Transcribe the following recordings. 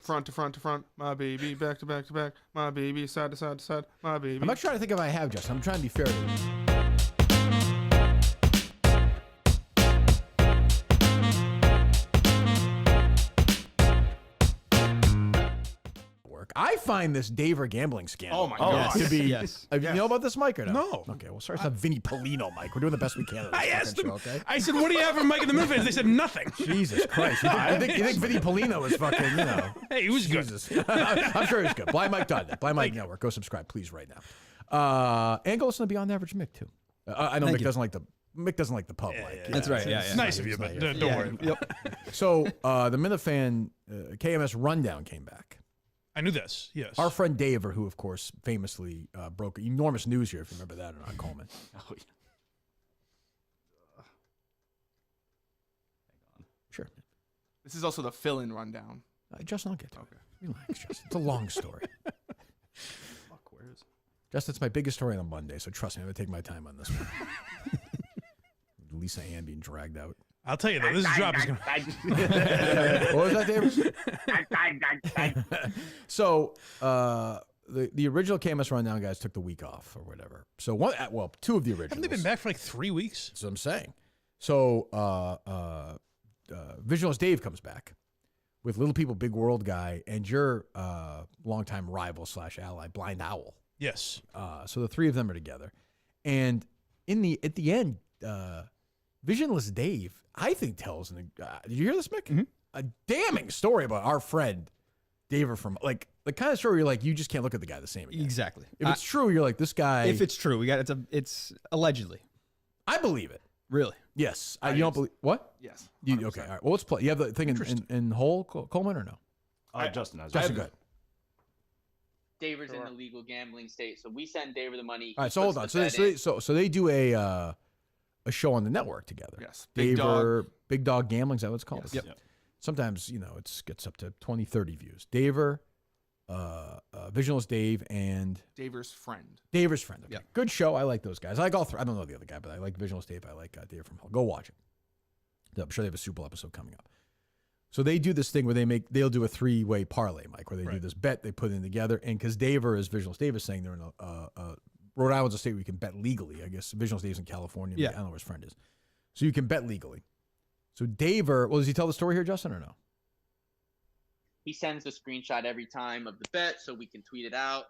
front to front to front. My baby, back to back to back. My baby, side to side to side. My baby. I'm not trying to think if I have, Justin. I'm trying to be fair to you. I find this Daver gambling scandal. Oh my God! To be, yes. You know about this, Mike, or no? No. Okay, well, sorry, it's not Vinny Polino, Mike. We're doing the best we can. On this I asked them. show, okay? I said, "What do you have for Mike and the Moonfans?" They said nothing. Jesus Christ! You think Vinny Polino is fucking? You know? Hey, he was Jesus. good. I'm sure he's good. Blind Mike Todd. Blind Mike Network. Go subscribe, please, right now. And go listen to Beyond Average Mick too. I know Mick doesn't like the pub. That's right. It's nice of you, but don't worry. Yep. So the Minifan KMS rundown came back. I knew this. Yes. Our friend Daver, who of course famously broke enormous news here, if you remember that or not, Coleman. Oh, yeah. Hang on. Sure. This is also the fill-in rundown. Justin, I'll get to it. Relax, Justin. It's a long story. Fuck, where is it? Justin, it's my biggest story on a Monday, so trust me, I'm going to take my time on this one. Lisa Ann being dragged out. I'll tell you though, this drop is going to... What was that, David? So, the original KMS Rundown guys took the week off or whatever. So, two of the originals. Haven't they been back for like 3 weeks? That's what I'm saying. So, Visualist Dave comes back with Little People, Big World guy, and your longtime rival / ally, Blind Owl. Yes. So the three of them are together, and at the end, Visionless Dave, I think, tells. Did you hear this, Mick? Mm-hmm. A damning story about our friend Daver from like the kind of story you're like, you just can't look at the guy the same again. Exactly. If it's true, you're like, this guy. If it's true, it's allegedly. I believe it. Really? Yes. You don't believe what? Yes. Okay. All right. Well, let's play. You have the thing in whole Coleman or no? Justin has. Justin, good. Daver's in a legal gambling state, so we send Daver the money. All right. So hold on. So they do a show on the network together. Yes. Big Dog Gambling, is that what it's called? Yes. Yep. Sometimes, it gets up to 20, 30 views. Daver, Visionless Dave, and... Daver's friend. Daver's friend. Okay. Yep. Good show. I like those guys. I like all three. I don't know the other guy, but I like Visionless Dave. I like Daver from Hell. Go watch it. I'm sure they have a Super Bowl episode coming up. So they do this thing where they'll do a three-way parlay, Mike, where they do this bet they put in together. And because Daver, as Visionless Dave is saying, they're in Rhode Island's a state where you can bet legally. I guess Visionless Dave's in California. Yeah. I don't know where his friend is. So you can bet legally. So Daver, does he tell the story here, Justin, or no? He sends the screenshot every time of the bet so we can tweet it out.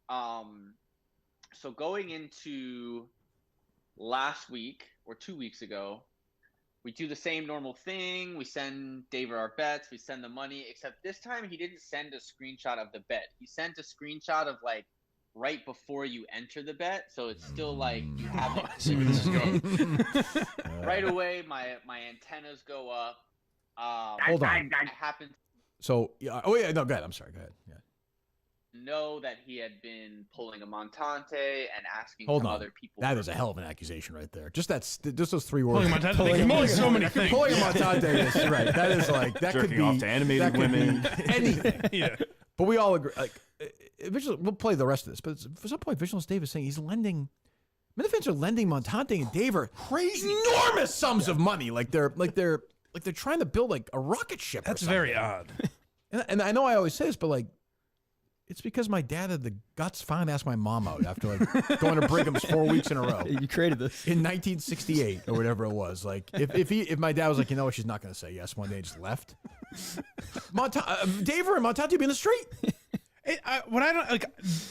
So going into last week or 2 weeks ago, we do the same normal thing. We send Daver our bets. We send the money, except this time he didn't send a screenshot of the bet. He sent a screenshot of right before you enter the bet, so it's still like you haven't. See where this is going. Right away, my antennas go up. Hold on. I happened So, go ahead. I'm sorry. Go ahead. Yeah. to know that he had been pulling a Montante and asking Hold some on. other people. That is a hell of an accusation right there. Just those three words. Pulling Montante. They can mean so many things. Pulling a Montante is right. That is like that Jerking could be off to animated women. Anything. Yeah. But we all agree. We'll play the rest of this. But for some point, Visionless Dave is saying he's lending. Minifans are lending Montante and Daver enormous sums of money. Like they're trying to build like a rocket ship. That's or something. very odd. And I know I always say this, but like, it's because my dad had the guts finally ask my mom out after like going to Brigham's 4 weeks in a row. You created this In 1968 or whatever it was. Like if my dad was like, she's not going to say yes one day and just left. Daver and Montante be in the street. What I don't like,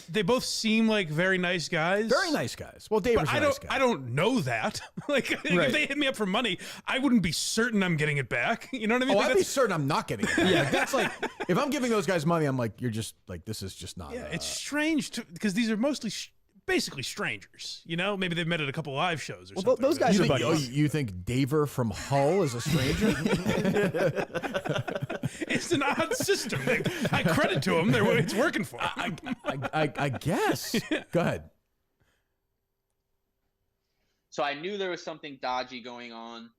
they both seem like very nice guys. Very nice guys. Well, Daver's a nice guy. I don't know that. Like, if they hit me up for money, I wouldn't be certain I'm getting it back. You know what I mean? Oh, Like, I'd be certain I'm not getting it. Yeah, like, that's like if I'm giving those guys money, I'm like, you're just like, this is just not. yeah, it's strange because these are mostly basically strangers. Maybe they've met at a couple live shows or something. those guys You are think, buddies. you think Daver from Hull is a stranger? It's an odd system. I credit to them. It's working for them. I guess. Go ahead. So I knew there was something dodgy going on.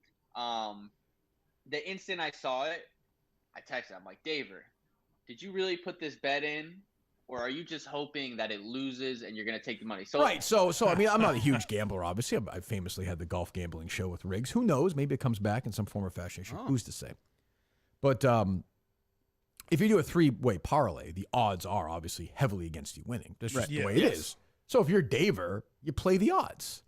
The instant I saw it, I texted. I'm like, Daver, did you really put this bet in? Or are you just hoping that it loses and you're going to take the money? So Right. So I mean, I'm not a huge gambler, obviously. I famously had the golf gambling show with Riggs. Who knows? Maybe it comes back in some form or fashion. Who's to say? But if you do a 3-way parlay, the odds are obviously heavily against you winning. That's just the way it is. So if you're Daver, you play the odds.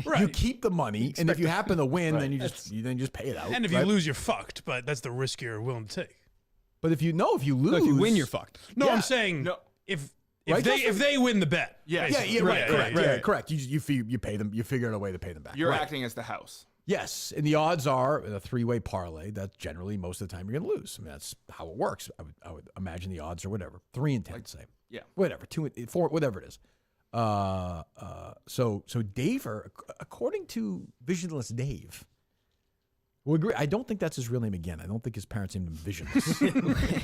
Right. You keep the money, and if you happen to win, then you just pay it out. And if you lose, you're fucked. But that's the risk you're willing to take. But if you lose, if you win, you're fucked. No, Yeah. I'm saying if Right, if they win the bet. Yeah, correct. You pay them. You figure out a way to pay them back. You're Right. acting as the house. Yes, and the odds are in a 3-way parlay that generally most of the time you're going to lose. I mean, that's how it works. I would imagine the odds are whatever 3 and 10, say. Yeah. Whatever 2 and 4, whatever it is. So Daver, according to Visionless Dave, will agree. I don't think that's his real name again. I don't think his parents named him Visionless.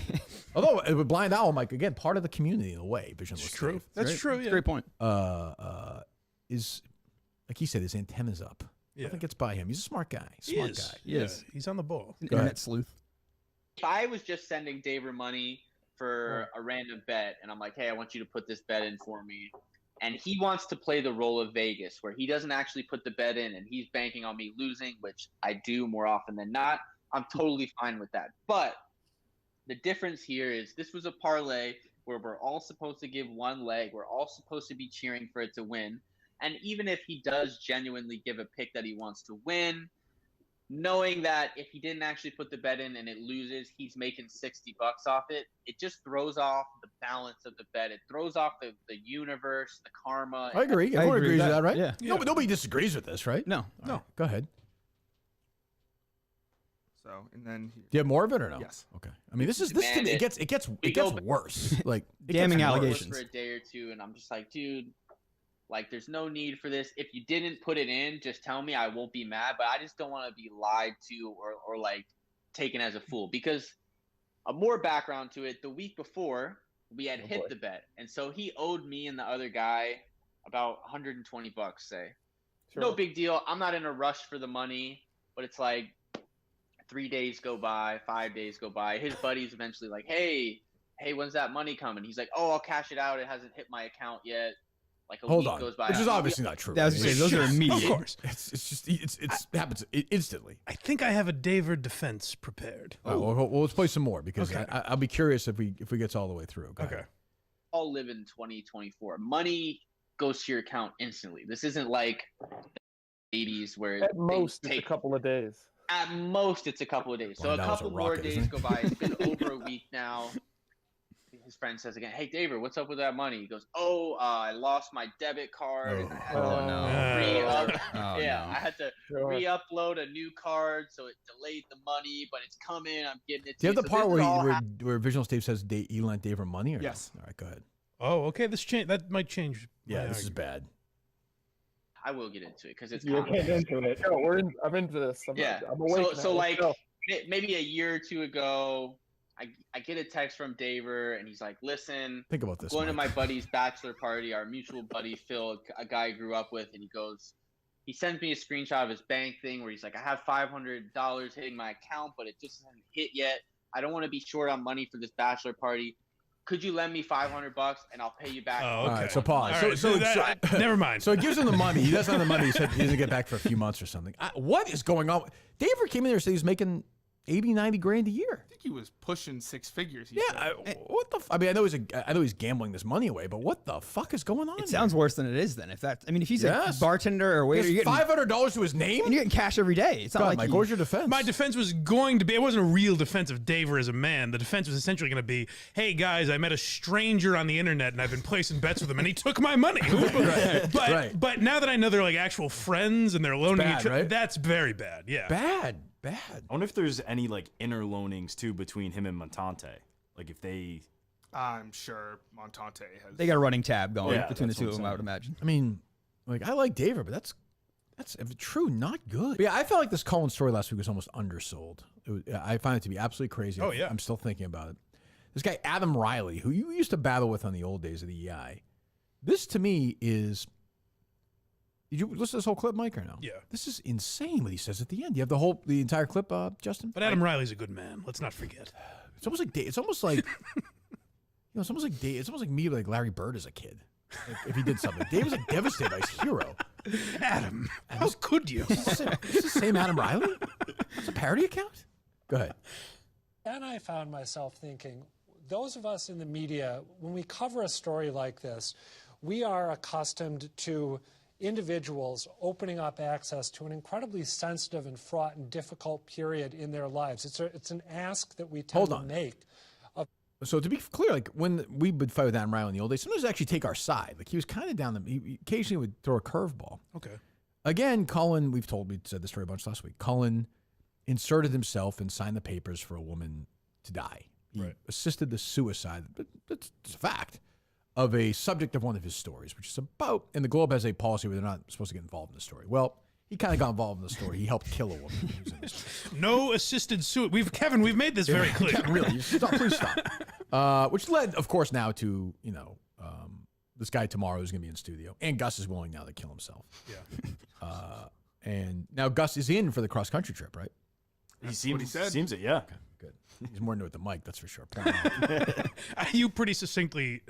Although with Blind Owl, Mike, again, part of the community in a way. Visionless. It's true. Dave. That's true. Yeah. Great point. Is like he said, his antenna's up. Yeah. I think it's by him. He's a smart guy. He is. Yes. He's on the ball. An internet sleuth. If I was just sending Daver money for a random bet, and I'm like, hey, I want you to put this bet in for me, and he wants to play the role of Vegas, where he doesn't actually put the bet in, and he's banking on me losing, which I do more often than not, I'm totally fine with that. But the difference here is this was a parlay where we're all supposed to give one leg. We're all supposed to be cheering for it to win. And even if he does genuinely give a pick that he wants to win, knowing that if he didn't actually put the bet in and it loses, he's making $60 off it, it just throws off the balance of the bet. It throws off the universe, the karma. I agree. Everyone agrees with that, right? Yeah. No, but nobody disagrees with this, right? No. All right, go ahead. So, and then Do you have more of it or no? Yes. Okay. I mean, this to me, it gets worse. Like Damning it gets worse. allegations. For a day or two, and I'm just like, dude, like, there's no need for this. If you didn't put it in, just tell me. I won't be mad, but I just don't want to be lied to or like taken as a fool. Because more background to it, the week before we had hit the bet, and so he owed me and the other guy about $120, say. Sure. No big deal. I'm not in a rush for the money, but it's like 3 days go by, 5 days go by. His buddy's eventually like, hey, when's that money coming? He's like, oh, I'll cash it out. It hasn't hit my account yet. Like a week goes by. Which is obviously not true. That was right? those are immediate. Of course. It happens instantly. I think I have a Daver defense prepared. All right, well, let's play some more because Okay. I'll be curious if we get all the way through. Go Okay. ahead. All live in 2024. Money goes to your account instantly. This isn't like the 80s where At most, it's a couple of days. At most, it's a couple of days. So Blind a Owl's couple a more rocket, isn't days he? go by. It's been over a week now. His friend says again, hey, Daver, what's up with that money? He goes, I lost my debit card. And I had to re-up. I had to re-upload a new card, so it delayed the money, but it's coming. I'm getting it. Do you have the So part this is all where Visual Dave says he lent Daver money? Or Yes. No? All right, go ahead. Oh, okay. That might change. Yeah, my this is argument. bad. I will get into it because it's You'll get into it. No, I'm into this. I'm awake now. So like Let's go. maybe a year or two ago, I get a text from Daver, and he's like, listen, Think about this. going to Mike. my buddy's bachelor party, our mutual buddy Phil, a guy I grew up with, and he sends me a screenshot of his bank thing where he's like, I have $500 hitting my account, but it just hasn't hit yet. I don't want to be short on money for this bachelor party. Could you lend me $500 and I'll pay you back? Oh, All okay. right, so pause. All right, never mind. So he gives him the money. He doesn't have the money. He said he doesn't get back for a few months or something. What is going on? Daver came in there and said he was making 80, 90 grand a year. I think he was pushing 6 figures. He said. What the? I mean, I know he's gambling this money away, but what the fuck is going on? It sounds worse than it is. Then, if he's Yes. a bartender or waiter, He you're has getting, $500 to his name. and you're getting cash every day. It's not God, like Mike, you- where's your defense? My defense was going to be, it wasn't a real defense of Daver as a man. The defense was essentially going to be, hey, guys, I met a stranger on the internet and I've been placing bets with him and he took my money. But now that I know they're like actual friends and they're loaning bad, each other, right? that's very bad. Yeah. bad. I wonder if there's any like inner loanings too between him and Montante. Like if they, I'm sure Montante has. They got a running tab going Yeah, between the that's two what of I'm them, I would saying. imagine. I mean, like I like Daver, but that's true, not good. But yeah, I felt like this Coleman story last week was almost undersold. I find it to be absolutely crazy. Oh, yeah. I'm still thinking about it. This guy Adam Riley, who you used to battle with on the old days of the EI, this to me is. Did you listen to this whole clip, Mike, or no? Yeah. This is insane what he says at the end. You have the entire clip, Justin? But Adam Riley's a good man. Let's not forget. It's almost like it's almost like it's almost like me, like Larry Bird as a kid. Like, if he did something, Dave was like devastated by his hero. Adam, how could you? Is this the same Adam Riley? It's a parody account. Go ahead. And I found myself thinking, those of us in the media, when we cover a story like this, we are accustomed to individuals opening up access to an incredibly sensitive and fraught and difficult period in their lives. It's an ask that we tend to make. So to be clear, like when we would fight with Adam Riley in the old days, sometimes actually take our side. Like he was kind of down the. He occasionally would throw a curveball. Okay. Again, Cullen. We said the story a bunch last week. Cullen inserted himself and signed the papers for a woman to die. He assisted the suicide. That's a fact of a subject of one of his stories, which is about. And the Globe has a policy where they're not supposed to get involved in the story. Well, he kind of got involved in the story. He helped kill a woman. Who was in the story. No assisted suicide. Kevin, we've made this very clear. Yeah, really, please stop. Which led, of course, now to this guy tomorrow who's going to be in studio, and Gus is willing now to kill himself. Yeah. And now Gus is in for the cross country trip, right? Seems it, yeah. Okay, good. He's more into it than Mike, that's for sure. You pretty succinctly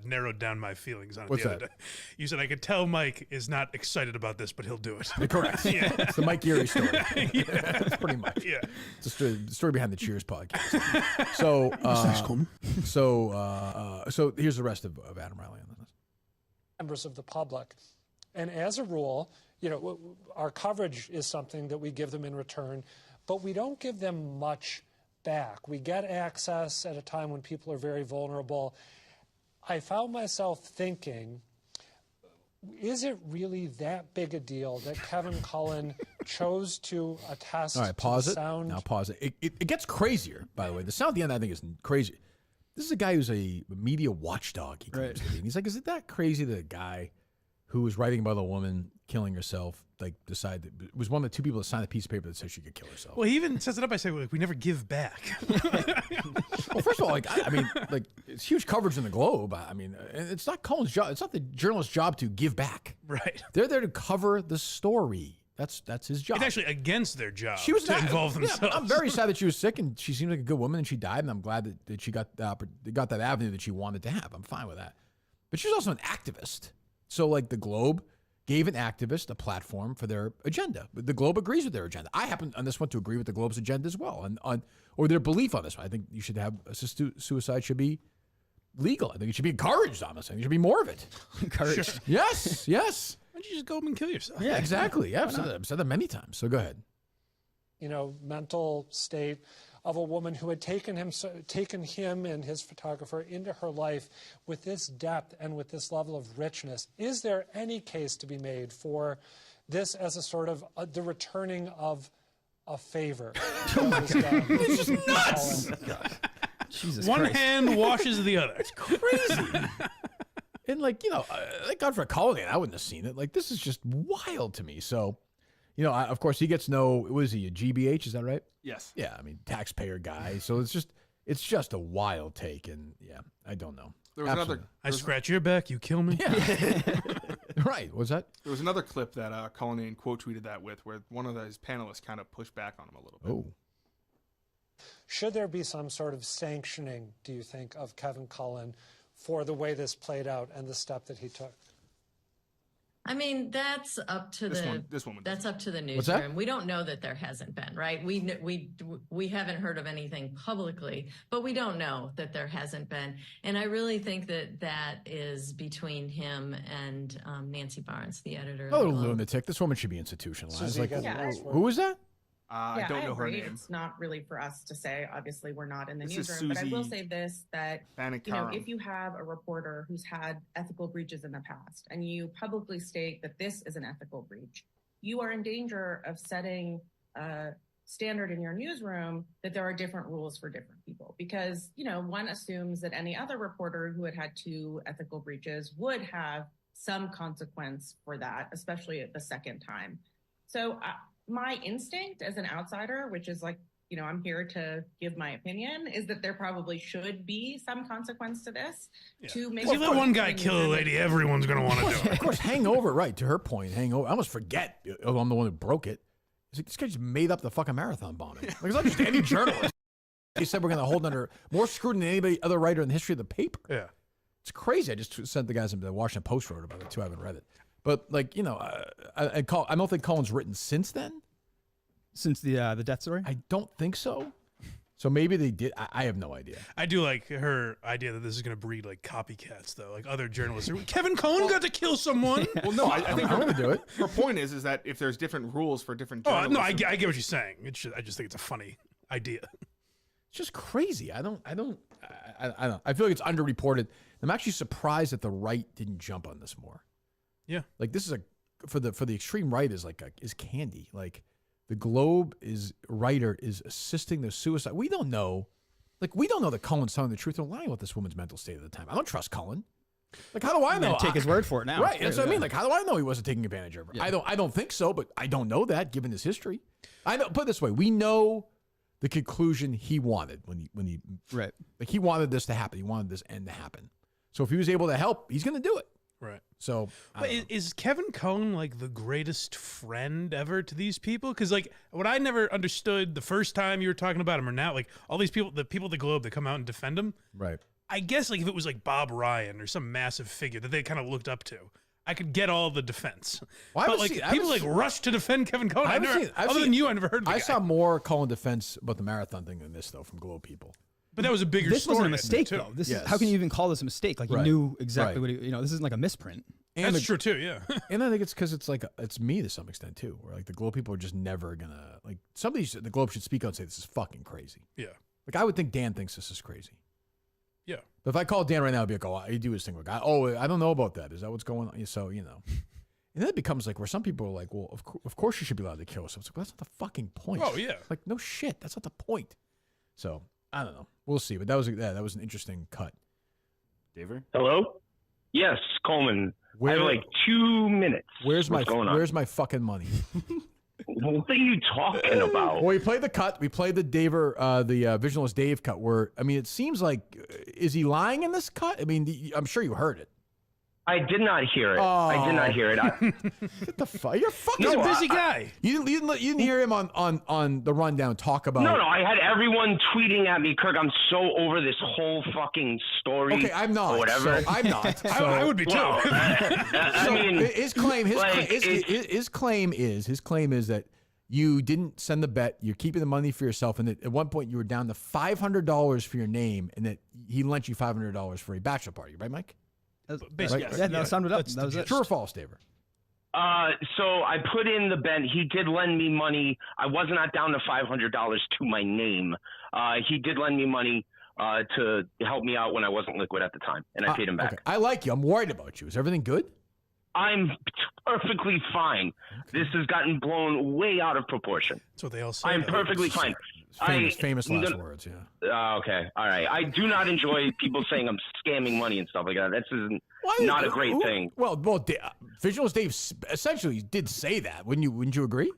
narrowed down my feelings on it. What's the other that? day. You said I could tell Mike is not excited about this, but he'll do it. Correct. Yeah. It's the Mike Geary story. Yeah. That's pretty much. Yeah. It's the story behind the Cheers podcast. So here's the rest of Adam Riley on this. Members of the public. And as a rule, our coverage is something that we give them in return, but we don't give them much back. We get access at a time when people are very vulnerable. I found myself thinking, is it really that big a deal that Kevin Cullen chose to attest All right, pause to the it. sound? Now pause it. It gets crazier, by the way. The sound at the end, I think, is crazy. This is a guy who's a media watchdog, he claims to be. And he's like, is it that crazy that a guy who was writing about a woman killing herself, decided it was one of the two people that signed a piece of paper that said she could kill herself? Well, he even sets it up by saying, we never give back. Well, first of all, it's huge coverage in the Globe. I mean, it's not Cullen's job. It's not the journalist's job to give back. Right. They're there to cover the story. That's his job. It's actually against their job She was to involve yeah, themselves. I'm very sad that she was sick, and she seemed like a good woman, and she died, and I'm glad that she got that avenue that she wanted to have. I'm fine with that. But she's also an activist. So, the Globe gave an activist a platform for their agenda. The Globe agrees with their agenda. I happen on this one to agree with the Globe's agenda as well, or their belief on this one. I think you should have assisted suicide should be legal. I think it should be encouraged. Honestly, there should be more of it. Encouraged. Sure. Yes. Why don't you just go home and kill yourself? Yeah, exactly. Yeah, I've said that many times. So go ahead. Mental state of a woman who had taken him and his photographer into her life with this depth and with this level of richness. Is there any case to be made for this as a sort of the returning of a favor? Oh my God. This is nuts. Jesus One Christ. hand washes the other. It's crazy. And thank God for Cullen, I wouldn't have seen it. This is just wild to me. So, of course he gets was he a GBH? Is that right? Yes. Yeah. I mean, taxpayer guy. So it's just a wild take. And yeah, I don't know. There was another. I scratch your back, you kill me. Yeah. Right. What's that? There was another clip that Cullen quote tweeted that with, where one of his panelists kind of pushed back on him a little bit. Oh. Should there be some sort of sanctioning, do you think, of Kevin Cullen for the way this played out and the step that he took? I mean, that's up to this woman. That's up to the What's that? newsroom. We don't know that there hasn't been, right? We haven't heard of anything publicly, but we don't know that there hasn't been. And I really think that is between him and Nancy Barnes, the editor. Oh, lunatic. This woman should be institutionalized. Who was that? I don't know her agree. name. It's not really for us to say. Obviously, we're not in the This is newsroom. But I will Susie say this, that Bannick-Karam. if you have a reporter who's had ethical breaches in the past, and you publicly state that this is an ethical breach, you are in danger of setting a standard in your newsroom that there are different rules for different people. Because, one assumes that any other reporter who had 2 ethical breaches would have some consequence for that, especially at the second time. So my instinct as an outsider, which is I'm here to give my opinion, is that there probably should be some consequence to this. Yeah. To make you let one guy kill a lady, everyone's going to want to do it. Of course, hangover, right, to her point, hangover. I almost forget I'm the one who broke it. This guy just made up the fucking marathon bombing. It's not just any journalist. He said we're going to hold under more scrutiny than any other writer in the history of the paper. Yeah. It's crazy. I just sent the guys in the Washington Post wrote about it too. I haven't read it. But I don't think Cullen's written since then. Since the death story? I don't think so. So maybe they did. I have no idea. I do like her idea that this is going to breed like copycats, though. Like other journalists. Kevin Coleman got to kill someone. Well, no, I think I'm going to do it. her point is that if there's different rules for different Oh, journalists. no, I get what you're saying. I just think it's a funny idea. It's just crazy. I don't. I feel like it's underreported. I'm actually surprised that the right didn't jump on this more. Yeah. Like this is for the extreme right is is candy. Like the Globe writer is assisting the suicide. We don't know. Like we don't know that Cullen's telling the truth or lying about this woman's mental state at the time. I don't trust Cullen. Like how do I know? Take his word for it now. Right. That's what I mean. Like how do I know he wasn't taking advantage of her? Yeah. I don't think so, but I don't know that given his history. I know. Put it this way, we know the conclusion he wanted when he right. Like he wanted this to happen. He wanted this end to happen. So if he was able to help, he's going to do it. Right. So but is Kevin Cohn like the greatest friend ever to these people? Because like what I never understood the first time you were talking about him or now, like all these people, the people at the Globe that come out and defend him. Right. I guess like if it was like Bob Ryan or some massive figure that they kind of looked up to, I could get all the defense. Well, but like people like rush to defend Kevin Cohn. I never heard. I saw more Cullen defense about the marathon thing than this though from Globe people. But that was a bigger This story. wasn't a mistake, too. though. How can you even call this a mistake? Like, he knew exactly what he, this isn't like a misprint. And That's true, too, yeah. And I think it's because it's like, it's me to some extent, too, where like the Globe people are just never going to, like, the Globe should speak out and say, this is fucking crazy. Yeah. Like, I would think Dan thinks this is crazy. Yeah. But if I call Dan right now, I'd be like, oh, he do his thing. Like, I don't know about that. Is that what's going on? So, And then it becomes like where some people are like, well, of course you should be allowed to kill. So it's like, well, that's not the fucking point. Oh, yeah. Like, no shit. That's not the point. So, I don't know. We'll see. But that was an interesting cut. David? Hello? Yes, Coleman. I have like 2 minutes. Where's What's going on? Where's my fucking money? What are you talking about? Well, we played the cut. We played the Visionless Dave cut where, I mean, it seems like, is he lying in this cut? I mean, I'm sure you heard it. I did not hear it. Oh. I did not hear it. What the fuck? You're fucking He's a busy guy. You didn't hear him on the rundown talk about. No, I had everyone tweeting at me, Kirk. I'm so over this whole fucking story. Okay, I'm not. Or whatever. So I'm not. So, I would be too. Well, I mean, his claim is that you didn't send the bet. You're keeping the money for yourself, and that at one point you were down to $500 for your name, and that he lent you $500 for a bachelor party. Right, Mike? Basically, right? That sounded up. That was it. True or false, David? So I put in the bet. He did lend me money. I was not down to $500 to my name. He did lend me money to help me out when I wasn't liquid at the time, and I paid him back. Okay. I like you. I'm worried about you. Is everything good? I'm perfectly fine. Okay. This has gotten blown way out of proportion. That's what they all say. I'm perfectly fine. Famous last words, yeah. Okay, all right. I do not enjoy people saying I'm scamming money and stuff like that. That's not a great thing. Well, Visionless Dave essentially did say that. Wouldn't you agree?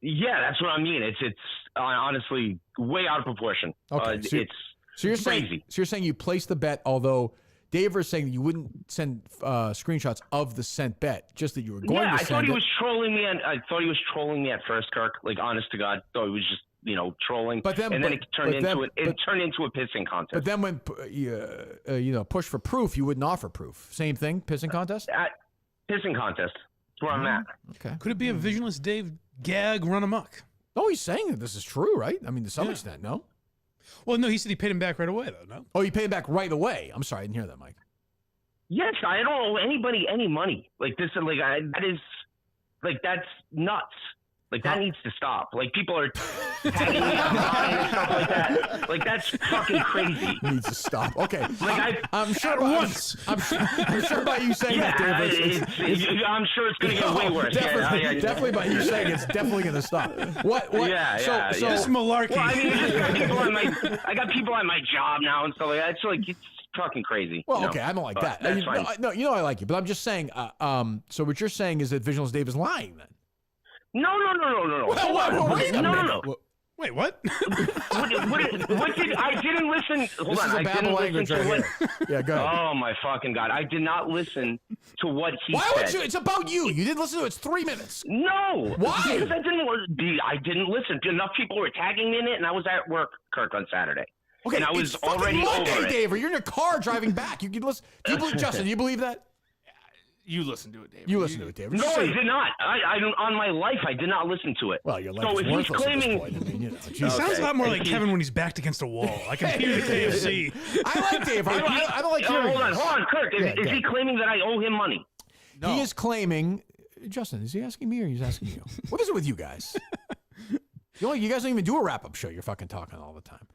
Yeah, that's what I mean. It's honestly way out of proportion. Okay, so you're crazy. So you're saying you placed the bet, although Dave is saying that you wouldn't send screenshots of the sent bet, just that you were going to send it. I thought he was trolling me. I thought he was trolling me at first, Kirk. Like, honest to God, thought he was just trolling. But then, it turned into a pissing contest. But then when push for proof, you wouldn't offer proof. Same thing, pissing contest. Pissing contest. That's where I'm at. Okay. Could it be a Visionless Dave gag run amok? No, he's saying that this is true, right? I mean, to some extent, no. Well, no, he said he paid him back right away, though, no? Oh, he paid him back right away. I'm sorry, I didn't hear that, Mike. Yes, I don't owe anybody any money. Like, this, that's nuts. Like, that needs to stop. Like, people are tagging me online and stuff like that. Like, that's fucking crazy. Needs to stop. Okay. Like, I'm sure by you saying that, David. I'm sure it's going to get way worse. Definitely by you saying it's definitely going to stop. What? Yeah. So this is malarkey. Well, I mean, I got people at my job now and stuff like that. It's fucking crazy. Well, okay, I don't like that. That's fine. No, I like you, but I'm just saying. So what you're saying is that Visionless Dave is lying then? No. Wait a minute. Wait, what? What did I didn't listen? Hold on, I didn't listen to what. Yeah, go ahead. Oh my fucking God! I did not listen to what he said. Why would you? It's about you. You didn't listen to it. It's 3 minutes. No. Why? Because I didn't listen. Enough people were tagging me in it, and I was at work, Kirk, on Saturday. Okay, and I was it's already Monday, over it. Dave, or you're in your car driving back. You can listen. Do you believe, Justin? Do you believe that? You listened to it, David. You listened to it, David. No, I did not. I on my life, I did not listen to it. Well, your life so is if he's worthless claiming, at this point. I mean, you know, He sounds a lot more like Kevin when he's backed against a wall. I can hear the KFC. I like Dave. I don't like hearing hold on, Kirk. Is he claiming that I owe him money? No. He is claiming. Justin, is he asking me or he's asking you? What is it with you guys? You guys don't even do a wrap-up show. You're fucking talking all the time.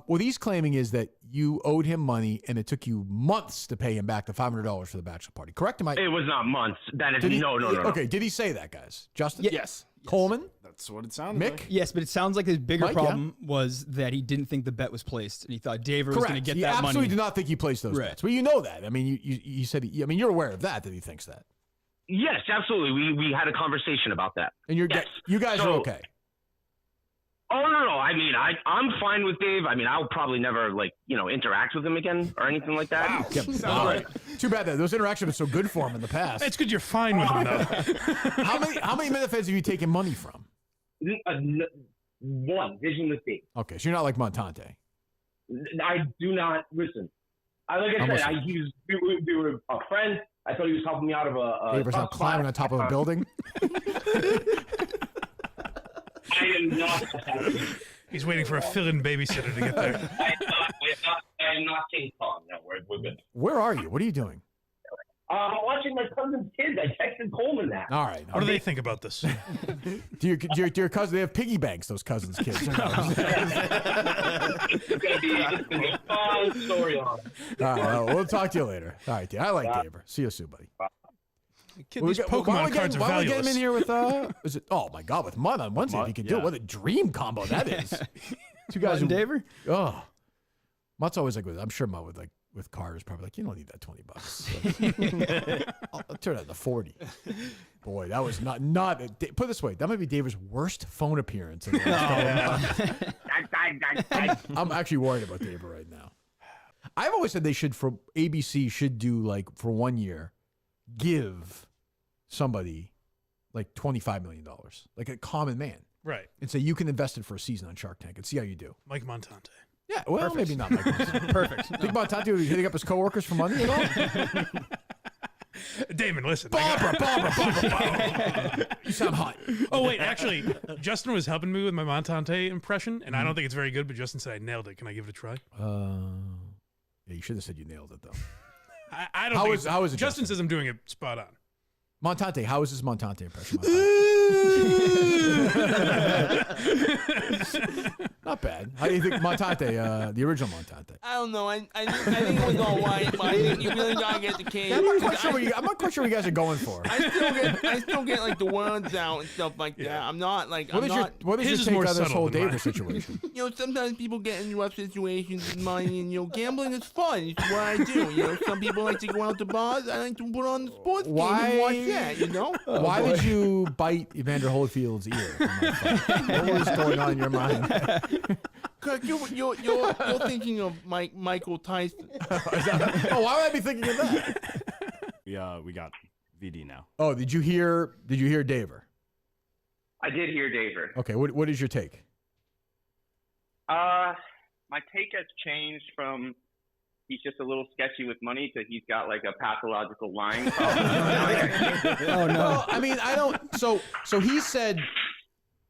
What he's claiming is that you owed him money and it took you months to pay him back the $500 for the bachelor party. Correct? It was not months. That is no. Okay, did he say that, guys? Justin? Yes. Coleman? That's what it sounded Mick? like. Yes, but it sounds like his bigger Mike, problem was that he didn't think the bet was placed, and he thought Daver was going to get that money. He absolutely did not think he placed those bets. Well, you know that. I mean, you said. I mean, you're aware of that he thinks that. Yes, absolutely. We had a conversation about that. And you guys are okay. Oh no! I mean, I'm fine with Dave. I mean, I'll probably never interact with him again or anything like that. Wow. Yeah, too bad that those interactions were so good for him in the past. It's good you're fine with him though. How many Metafeds have you taken money from? One, Visionless Dave. Okay, so you're not like Montante. I do not listen. We were a friend. I thought he was helping me out of a. Daver's not climbing on top of a building. I am not. He's waiting for a fill-in babysitter to get there. I am not King Kong. No, we're good. Where are you? What are you doing? I'm watching my cousin's kids. I texted Coleman that. All right. What do they think about this? Do your cousin? They have piggy banks. Those cousins' kids. It's gonna be a fun story on. All right. We'll talk to you later. All right, dude. I like Daver. See you soon, buddy. Kid, these Pokemon cards are valueless. Why don't we get him in here with is it? Oh my God, with Mud on Wednesday, if he can do it. What a dream combo that is. Two guys and Daver. Oh, Mutt's always like, I'm sure Mutt would like with cars probably like, you don't need that $20. I'll turn it to 40. Boy, that was not. Put it this way, that might be Daver's worst phone appearance. In the last I'm actually worried about Daver right now. I've always said ABC should do like for 1 year, give somebody like $25 million, like a common man. Right. And say, you can invest it for a season on Shark Tank and see how you do. Mike Montante. Yeah, well, maybe not Mike Montante. Perfect. Think Montante would be hitting up his coworkers for money at all? Damon, listen. Barbara. You sound hot. Oh, wait, actually, Justin was helping me with my Montante impression, and I don't think it's very good, but Justin said I nailed it. Can I give it a try? Yeah, you should have said you nailed it, though. I don't How think is it, Justin says I'm doing it spot on. Montante, how is his Montante impression? Not bad. How do you think Montante, the original Montante? I don't know. I think it was all right, but I think you really gotta get the cake. Yeah, I'm not quite sure what you guys are going for. I still get like the words out and stuff like that. I'm not like. What is your take on this whole Daver situation? Sometimes people get in rough situations with money, and gambling is fun. It's what I do. Some people like to go out to bars. I like to put on the sports game and watch that. Why did you bite Evander Holyfield's ear? What was going on in your mind? Kirk, you're thinking of Michael Tyson. Why would I be thinking of that? We got VD now. Oh, did you hear Daver? I did hear Daver. Okay, what is your take? My take has changed from he's just a little sketchy with money to he's got like a pathological lying problem. Oh no! Well, I mean, I don't. So he said,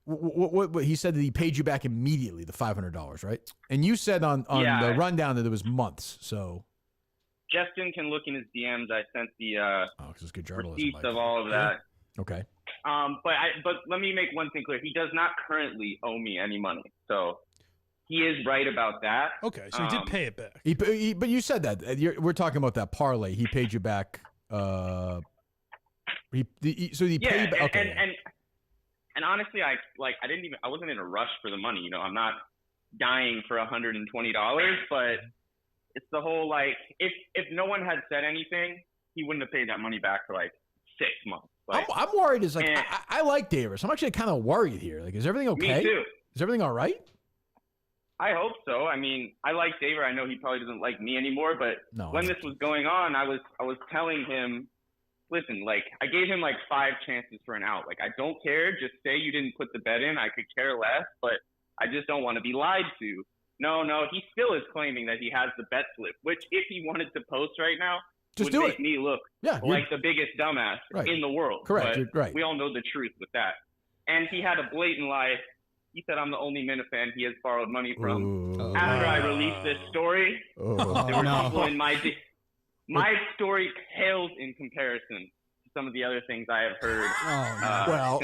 what he said that he paid you back immediately the $500, right? And you said on the rundown that it was months. So Justin can look in his DMs. I sent the it's good journalism, receipts of all of that. Okay. But let me make one thing clear. He does not currently owe me any money. So. He is right about that. Okay, so he did pay it back. But you said that we're talking about that parlay. He paid you back. He paid. Okay. And honestly, I wasn't in a rush for the money. I'm not dying for $120. But it's the whole if no one had said anything, he wouldn't have paid that money back for 6 months. I'm worried. I like Davis. I'm actually kind of worried here. Is everything okay? Me too. Is everything all right? I hope so. I mean, I like Daver. I know he probably doesn't like me anymore, but when this was going on, I was telling him, listen, I gave him 5 chances for an out. I don't care. Just say you didn't put the bet in. I could care less, but I just don't want to be lied to. No, he still is claiming that he has the bet slip, which if he wanted to post right now, would do make it. me look like the biggest dumbass in the world. Correct. But Right. we all know the truth with that. And he had a blatant lie. He said, I'm the only Minifan he has borrowed money from. After I released this story, there were people in my story pales in comparison to some of the other things I have heard. Well,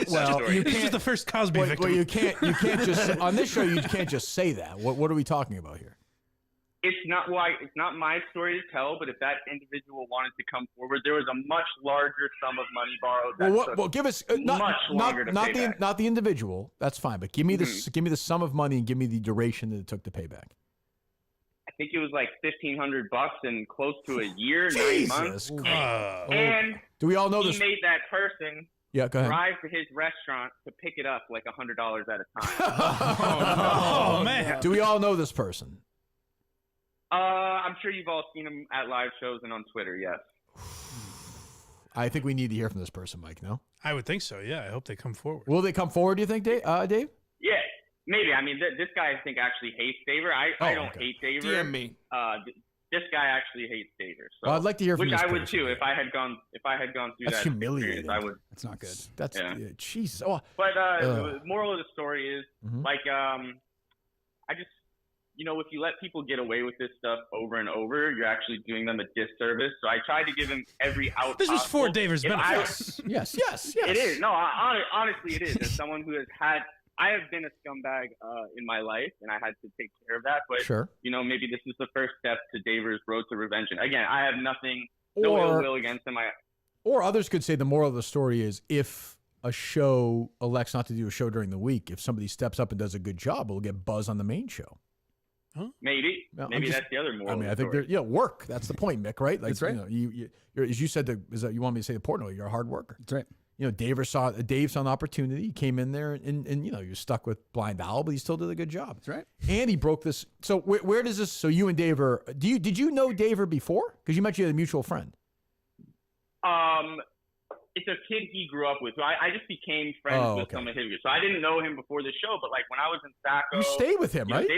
you can't. This is the first Cosby victim. Well, you can't just on this show. You can't just say that. What are we talking about here? It's not my story to tell, but if that individual wanted to come forward, there was a much larger sum of money borrowed. Well, give us much longer to pay back. Not the individual. That's fine, but give me the sum of money and give me the duration that it took to pay back. I think it was like $1,500 and close to a year, 9 months. And do we all know this? He made that person go ahead. drive to his restaurant to pick it up like $100 at a time. Oh man! Do we all know this person? I'm sure you've all seen him at live shows and on Twitter. Yes. I think we need to hear from this person, Mike. No. I would think so. Yeah, I hope they come forward. Will they come forward? Do you think, Dave? Yeah, maybe. I mean, this guy I think actually hates Daver. I don't hate Daver. DM me. This guy actually hates Daver. So, well, I'd like to hear from which this I would person. too if I had gone through That's that. humiliating. I would. That's not good. That's Jesus. Oh, but the moral of the story is like I just. If you let people get away with this stuff over and over, you're actually doing them a disservice. So I tried to give him every out. This was for possible. Daver's benefit. Yes. It is. No, honestly, it is. As someone who I have been a scumbag in my life, and I had to take care of that. But maybe this is the first step to Daver's road to revenge. And again, I have no ill will against him. Or others could say the moral of the story is if a show elects not to do a show during the week, if somebody steps up and does a good job, it'll get buzz on the main show. Huh? Maybe that's the other moral. I mean, I think work. That's the point, Mick. Right? Like, that's right. You're, as you said, you want me to say the Portnoy, you're a hard worker. That's right. Dave saw an opportunity. He came in there and you're stuck with blind owl, but he still did a good job. That's right. And he broke this. So where does this? So you and Dave did you know Dave before? Because you mentioned you had a mutual friend. It's a kid he grew up with. So I just became friends with some of his. So I didn't know him before the show, but like when I was in Saco, you stayed with him, right?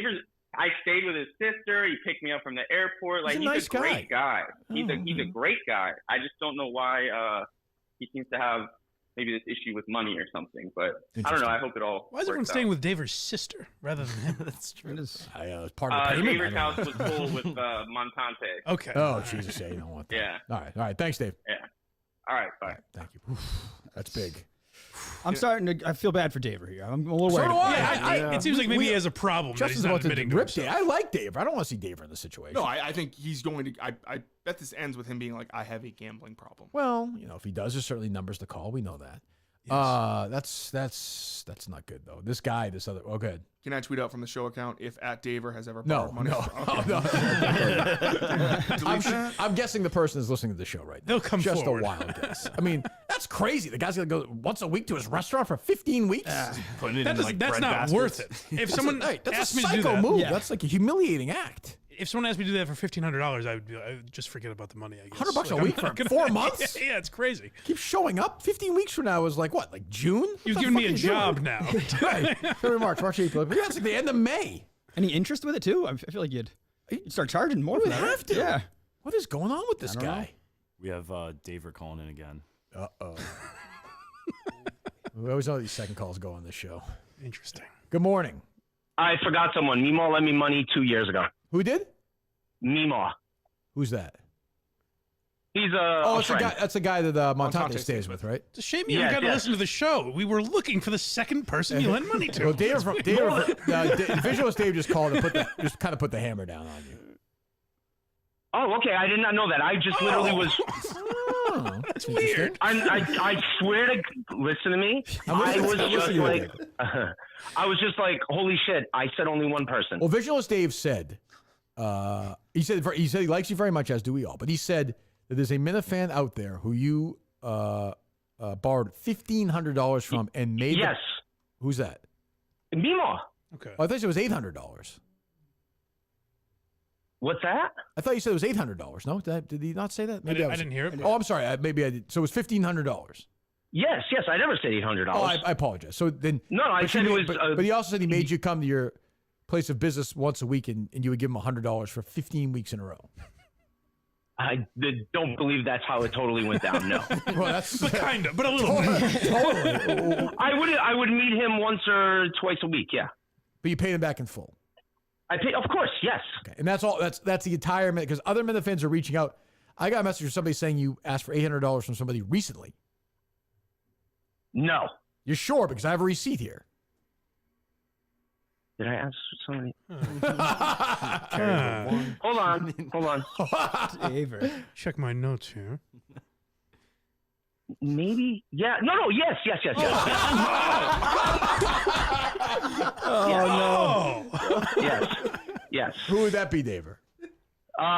I stayed with his sister. He picked me up from the airport. Like he's a great guy. He's a great guy. I just don't know why he seems to have maybe this issue with money or something. But I don't know. I hope it all. Why is everyone staying with Daver's sister rather than him? That's true. Part of the payment. Daver's house was full with Montante. Okay. Oh Jesus! Yeah, you don't want that. Yeah. All right. Thanks, Dave. Yeah. All right. Bye. All right, thank you. That's big. I feel bad for Daver here. I'm a little worried. So do I. It seems like maybe he has a problem that he's not admitting to himself. I like Dave. I don't want to see Dave in this situation. No, I think he's going to. I bet this ends with him being like, I have a gambling problem. Well, if he does, there's certainly numbers to call. We know that. Yes. That's not good though. This other. Oh, good. Can I tweet out from the show account if @Daver has ever borrowed money? No. I'm guessing the person is listening to the show right now. They'll come just forward. A wild guess. I mean, that's crazy. The guy's gonna go once a week to his restaurant for 15 weeks. That's not worth it. If someone asked me to do that, move. Yeah. That's like a humiliating act. If someone asked me to do that for $1,500, I would just forget about the money. I guess $100 a week for 4 months. Yeah, it's crazy. Keep showing up. 15 weeks from now is like what? Like June? You've given me a job now. Right. February, March, April. That's like the end of May. Any interest with it too? I feel like you'd start charging more for that. Have to. Yeah. What is going on with this guy? We have Daver calling in again. We always know these second calls go on this show. Interesting. Good morning. I forgot someone. Meemaw lent me money 2 years ago. Who did? Meemaw. Who's that? He's a friend. That's the guy that Montante stays with, right? It's a shame you got to listen to the show. We were looking for the second person you lent money to. Well, Visualist Dave just called and put the hammer down on you. Oh, okay. I did not know that. I just literally was. Oh, that's weird. I swear to listen to me. I was just like, holy shit! I said only one person. Well, Visualist Dave said, he said he likes you very much, as do we all. But he said that there's a Minifan out there who you borrowed $1,500 from and made. Yes. Who's that? Meemaw. Okay. Oh, I thought it was $800. What's that? I thought you said it was $800. No, did he not say that? Maybe I didn't hear it. Oh, I'm sorry. Maybe I did. So it was $1,500. Yes. I never said $800. Oh, I apologize. So then, no, I said it was. But he also said he made you come to your place of business once a week, and you would give him $100 for 15 weeks in a row. I don't believe that's how it totally went down. No. Well, that's but kind of, but a little. Totally. I would meet him once or twice a week. Yeah. But you paid him back in full. I pay, of course, yes. Okay. And that's all. That's the entire minute, because other Minute fans are reaching out. I got a message from somebody saying you asked for $800 from somebody recently. No. You're sure? Because I have a receipt here. Did I ask somebody? Hold on. Daver. Check my notes here. Maybe. Yeah. No. Yes. Oh, no. Yes. Who would that be, Daver?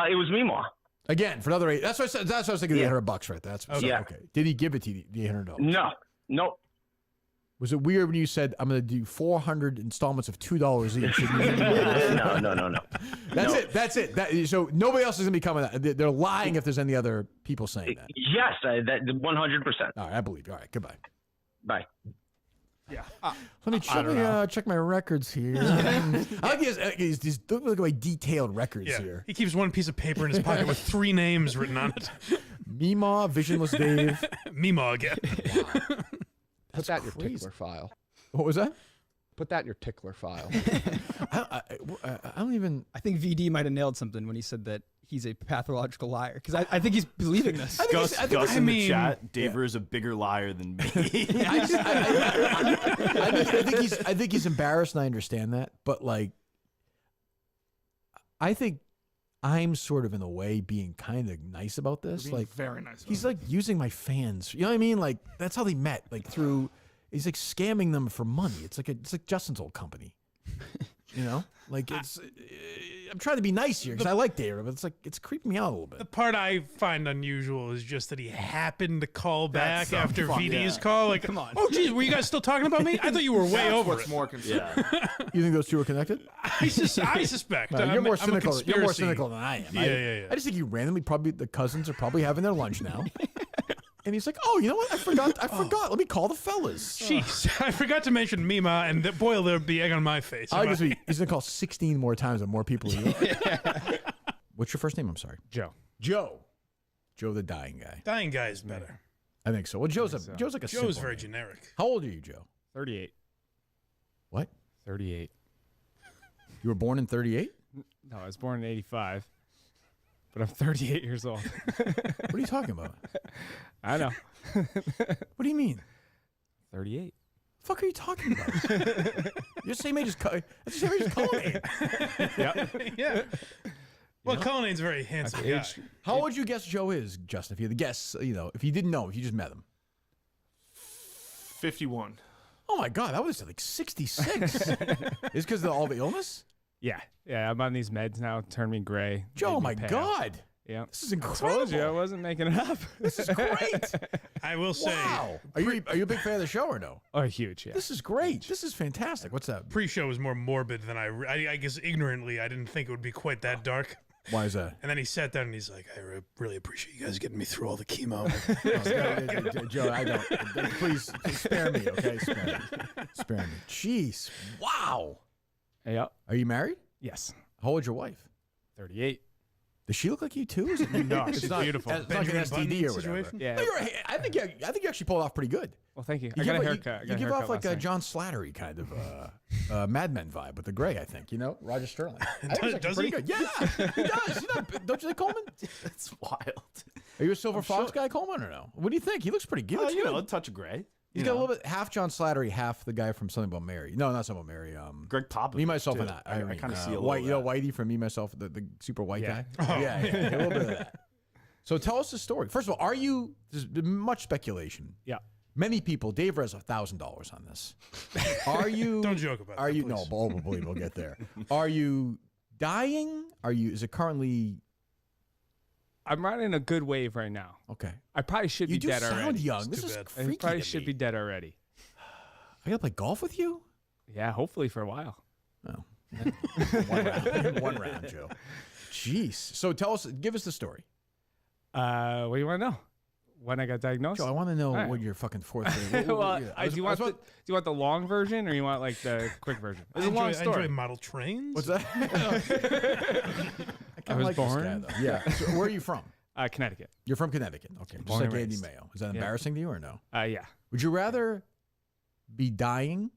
It was Meemaw. Again, for another 8. That's what I was thinking. The $800 right there. That's okay. Did he give it to you, the $800? No. Was it weird when you said, I'm going to do 400 installments of $2 each? No. That's it. So nobody else is going to be coming out. They're lying if there's any other people saying that. Yes, that 100%. All right, I believe you. All right, goodbye. Bye. Yeah. Let me check my records here. I like these look at my detailed records here. He keeps one piece of paper in his pocket with 3 names written on it. Meemaw, Visionless Dave. Meemaw again. Wow. Put that in your tickler file. What was that? Put that in your tickler file. I don't even. I think VD might have nailed something when he said that he's a pathological liar, because I think he's believing this. Gus in the chat, Daver is a bigger liar than me. I think he's embarrassed, and I understand that. But like, I think I'm sort of in a way being kind of nice about this. Being like very nice. He's like using my fans. You know what I mean? Like that's how they met. Like through, he's like scamming them for money. It's like Justin's old company. You know, like it's. I'm trying to be nice here because I like David, but it's creeping me out a little bit. The part I find unusual is just that he happened to call back after fun, VD's call. Like, come on. Oh, geez, were you guys still talking about me? I thought you were way over what's it. more concerning. You think those two are connected? I suspect. No, you're more cynical. You're more cynical than I am. Yeah. I just think you randomly the cousins are probably having their lunch now. And he's like, oh, you know what? I forgot. Let me call the fellas. Jeez, I forgot to mention Mima, and boy, there'll be egg on my face. I guess he's going to call 16 more times and more people. What's your first name? I'm sorry. Joe. Joe the dying guy. Dying guy is better. I think so. Well, Joe's like a Joe's very name. generic. How old are you, Joe? 38. What? 38. You were born in 38? No, I was born in 85. But I'm 38 years old. What are you talking about? I know. What do you mean? 38. The fuck are you talking about? You're the same age as Coleman. Yeah. Well, Coleman's a very handsome guy. How would you guess Joe is, Justin? If you had to guess, if you didn't know, if you just met him. 51. Oh my God, that was like 66. Is because of all the illness? Yeah, I'm on these meds now. Turn me gray. Joe, oh my God. Yeah, this is incredible. I told you I wasn't making it up. This is great. I will say. Wow. Are you a big fan of the show or no? Oh, huge. Yeah. This is great. This is fantastic. What's that? Pre-show was more morbid than I guess ignorantly. I didn't think it would be quite that dark. Why is that? And then he sat down and he's like, I really appreciate you guys getting me through all the chemo. Joe, I don't. Please spare me, okay? Spare me. Jeez. Wow. Yeah. Are you married? Yes. How old's your wife? 38. Does she look like you too? Is it, no, she's beautiful. It's like an STD or whatever. Situation? Yeah. No, I think you actually pulled off pretty good. Well, thank you. I got a haircut. You give off like a John Slattery kind of Mad Men vibe with the gray, I think. Roger Sterling. Does pretty he? good. Yeah, he does. Don't you think, Coleman? That's wild. Are you a Silver Fox guy, Coleman, or no? What do you think? He looks pretty good. A touch of gray. He's got a little bit half John Slattery, half the guy from Something About Mary. No, not Something About Mary. Greg Popovich. Me, Myself, too. and I. I kind of see a white. little Whitey from Me, Myself, the super white guy. Oh. Yeah, a little bit of that. So tell us the story. First of all, are you? There's been much speculation. Yeah. Many people. Dave has $1,000 on this. Are you? Don't joke about. Are that, you? please. No, believe we'll get there. Are you dying? Are you? Is it currently? I'm riding a good wave right now. Okay. I probably should You be do dead sound already. young. This is I freaky. probably to should me. be dead already. I gotta play golf with you. Yeah, hopefully for a while. Oh. One round, Joe. Jeez. So give us the story. What do you want to know? When I got diagnosed? Joe, I want to know All right. what your fucking fourth grade. Well, do you want the long version or you want like the quick version? It's a long story. I enjoy model trains. What's that? I was like born. This guy, though. Yeah. So where are you from? Connecticut. You're from Connecticut. Okay. Just Born like and Andy raised. Mayo. Is that Yeah. embarrassing to you or no? Yeah. Would you rather be dying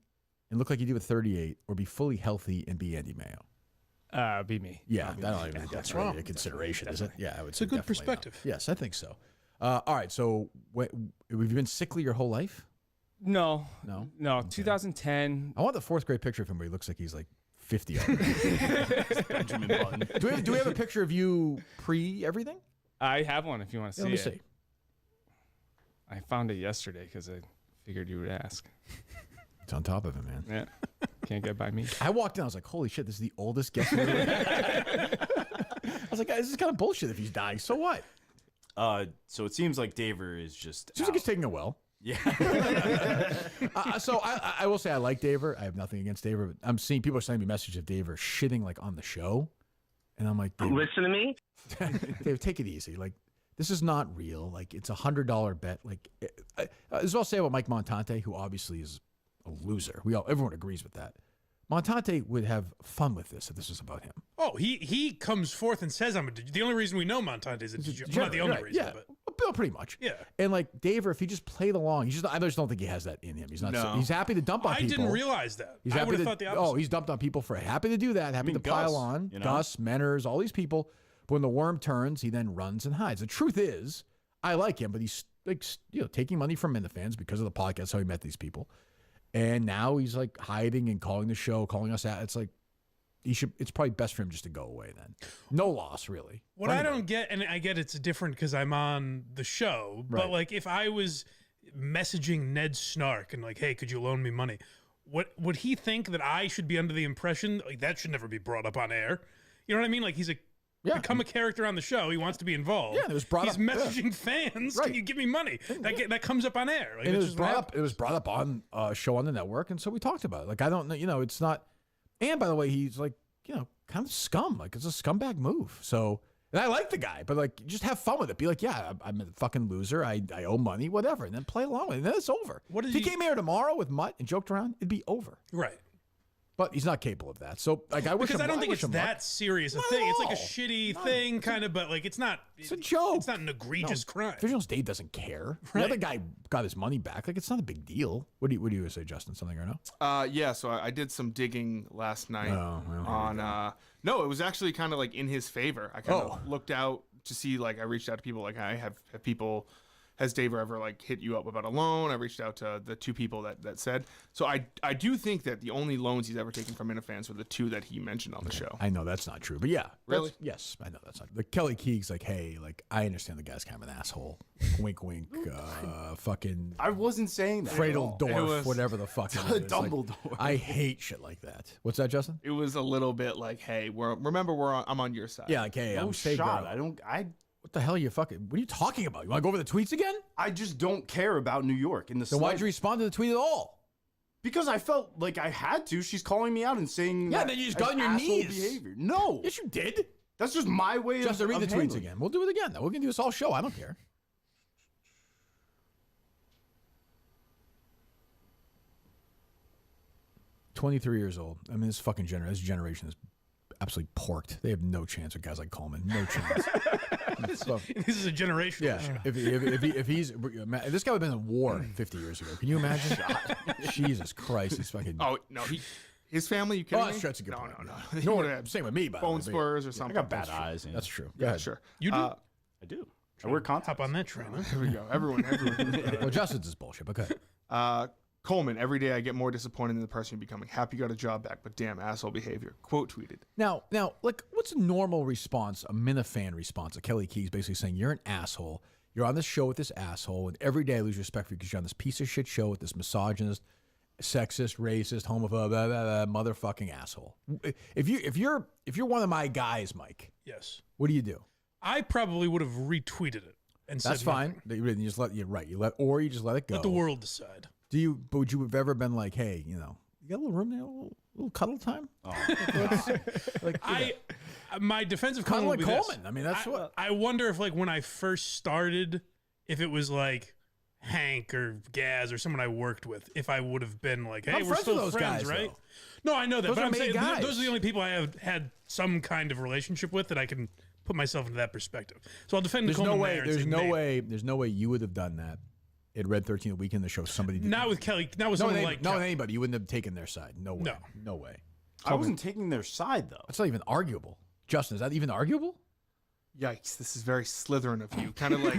and look like you do at 38 or be fully healthy and be Andy Mayo? Be me. Yeah, I don't even think that's really a consideration, is it? Yeah, I would say It's a good definitely perspective. no. Yes, I think so. All right, so have you been sickly your whole life? No. No? No. 2010. I want the 4th grade picture of him where he looks like he's like 50. Benjamin Button. Do we have a picture of you pre everything? I have one if you want to see Let me it. see. I found it yesterday because I figured you would ask. It's on top of him, man. Yeah. Can't get by me. I walked in, I was like, holy shit, this is the oldest guest we've ever had. I was like, guys, this is kind of bullshit if he's dying. So what? So it seems like Daver is just. Seems like he's taking a well. Yeah. So I will say I like Daver. I have nothing against Daver, but I'm seeing people are sending me messages of Daver shitting like on the show. And I'm like, Daver, Listen to me. Dave, take it easy. Like, this is not real. Like, it's $100 bet. Like, as I'll say about Mike Montante, who obviously is a loser. Everyone agrees with that. Montante would have fun with this if this was about him. Oh, he comes forth and says I'm a the only reason we know Montante is a degenerate. Not the only Right, reason, yeah. but Well, pretty much. yeah. And like Daver, if he just played along, I just don't think he has that in him. He's not. No. He's happy to dump on I people. didn't realize that. He's I happy would have to, thought the opposite. oh, he's dumped on people for happy to do that, happy to pile Gus, on. you know? Gus, Menners, all these people. But when the worm turns, he then runs and hides. The truth is, I like him, but he's like taking money from Minifans because of the podcast. That's how he met these people, and now he's like hiding and calling the show, calling us out. It's like it's probably best for him just to go away then. No loss, really. What I don't get, and I get it's different because I'm on the show, but Right. like if I was messaging Ned Snark and like, hey, could you loan me money? What would he think that I should be under the impression like that should never be brought up on air? You know what I mean? Like he's become a character on the show. He wants to be involved. Yeah, it was brought He's up. messaging fans. Right. Can you give me money? That comes up on air. Like, And it that's was just what brought happens. up. It was brought up on a show on the network, and so we talked about it. Like I don't know, it's not. And by the way, he's like, kind of scum. Like it's a scumbag move. So, and I like the guy, but like, just have fun with it. Be like, yeah, I'm a fucking loser. I owe money, whatever, and then play along with it. And then it's over. What if he came here tomorrow with Mutt and joked around, it'd be over. Right. But he's not capable of that. So, like, I wish Because him, I don't think wish it's him that luck. serious a Not thing. at It's like a all. shitty thing, kind of, but like it's not. It's a joke. It's not an egregious crime. Visual State doesn't care. The Right. other guy got his money back. Like, it's not a big deal. What do you say, Justin? Something or no? Yeah, so I did some digging last night Oh, well, here we on. No, it was actually kind of like in his favor. I kind of looked out to see, like, I reached out to people, like, have people. Has Daver ever like hit you up about a loan? I reached out to the two people that said. So I do think that the only loans he's ever taken from Minifans were the two that he mentioned on the show. I know that's not true, but yeah. Really? Yes, I know that's not. Like Kelly Keege's like, hey, like I understand the guy's kind of an asshole. Wink, wink. Fucking. I wasn't saying that. Fredeldorf, whatever the fuck. it is. Like, Dumbledore. I hate shit like that. What's that, Justin? It was a little bit like, hey, I'm on your side. Yeah, like hey, No I'm safe, shot. bro. I What the hell are you fucking? What are you talking about? You want to go over the tweets again? I just don't care about New York in the Then why'd you slightest. respond to the tweet at all? Because I felt like I had to. She's calling me out and saying Yeah, that then you just as got on your asshole knees. Behavior. No. Yes, you did. That's just my way Justin, read of the tweets handling again. We'll do it again. Though. We're gonna do this all show. I don't care. "23 years old. I mean, this generation is absolutely porked. They have no chance with guys like Coleman. No chance. So, This is a generational yeah. issue. If he's this guy would have been in war 50 years ago. Can you imagine? Jesus Christ, he's fucking. Oh no, his family. You kidding Oh, me? that's a good point. No. No one. Same with me, by the way. Bone spurs or something. I got bad eyes. That's true. Go Yeah, ahead. sure. You do? I do. I wear contacts. Hop on that train. Huh? Here we go. Everyone. Well, Justin's is bullshit. But go ahead. Coleman, every day I get more disappointed in the person you're becoming. Happy you got a job back, but damn asshole behavior. Quote tweeted. Now, like, what's a normal response, a Minifan response? Kelly Keege's basically saying, you're an asshole. You're on this show with this asshole, and every day I lose respect for you because you're on this piece of shit show with this misogynist, sexist, racist, homophobe, blah, blah, blah, motherfucking asshole. If you're one of my guys, Mike, Yes. what do you do? I probably would have retweeted it and said That's fine. nothing. You just let you just let it go. Let the world decide. But would you have ever been like, hey, you got a little room there, a little cuddle time? My defensive Kind comment of would like be this. Coleman. I mean, that's what. I wonder if like when I first started, if it was like Hank or Gaz or someone I worked with, if I would have been like, hey, I'm we're friends still with those friends, guys, right? though. No, I know that, Those but are I'm main saying guys. those are the only people I have had some kind of relationship with that I can put myself into that perspective. So I'll defend There's Coleman no there way. and There's say no maybe. way. There's no way you would have done that. At Red 13 the weekend, the show somebody did. Not with Kelly. Not with someone like no, Kelly. anybody. You wouldn't have taken their side. No way. No way. I wasn't taking their side though. That's not even arguable. Justin, is that even arguable? Yikes! This is very Slytherin of you. Kind of like,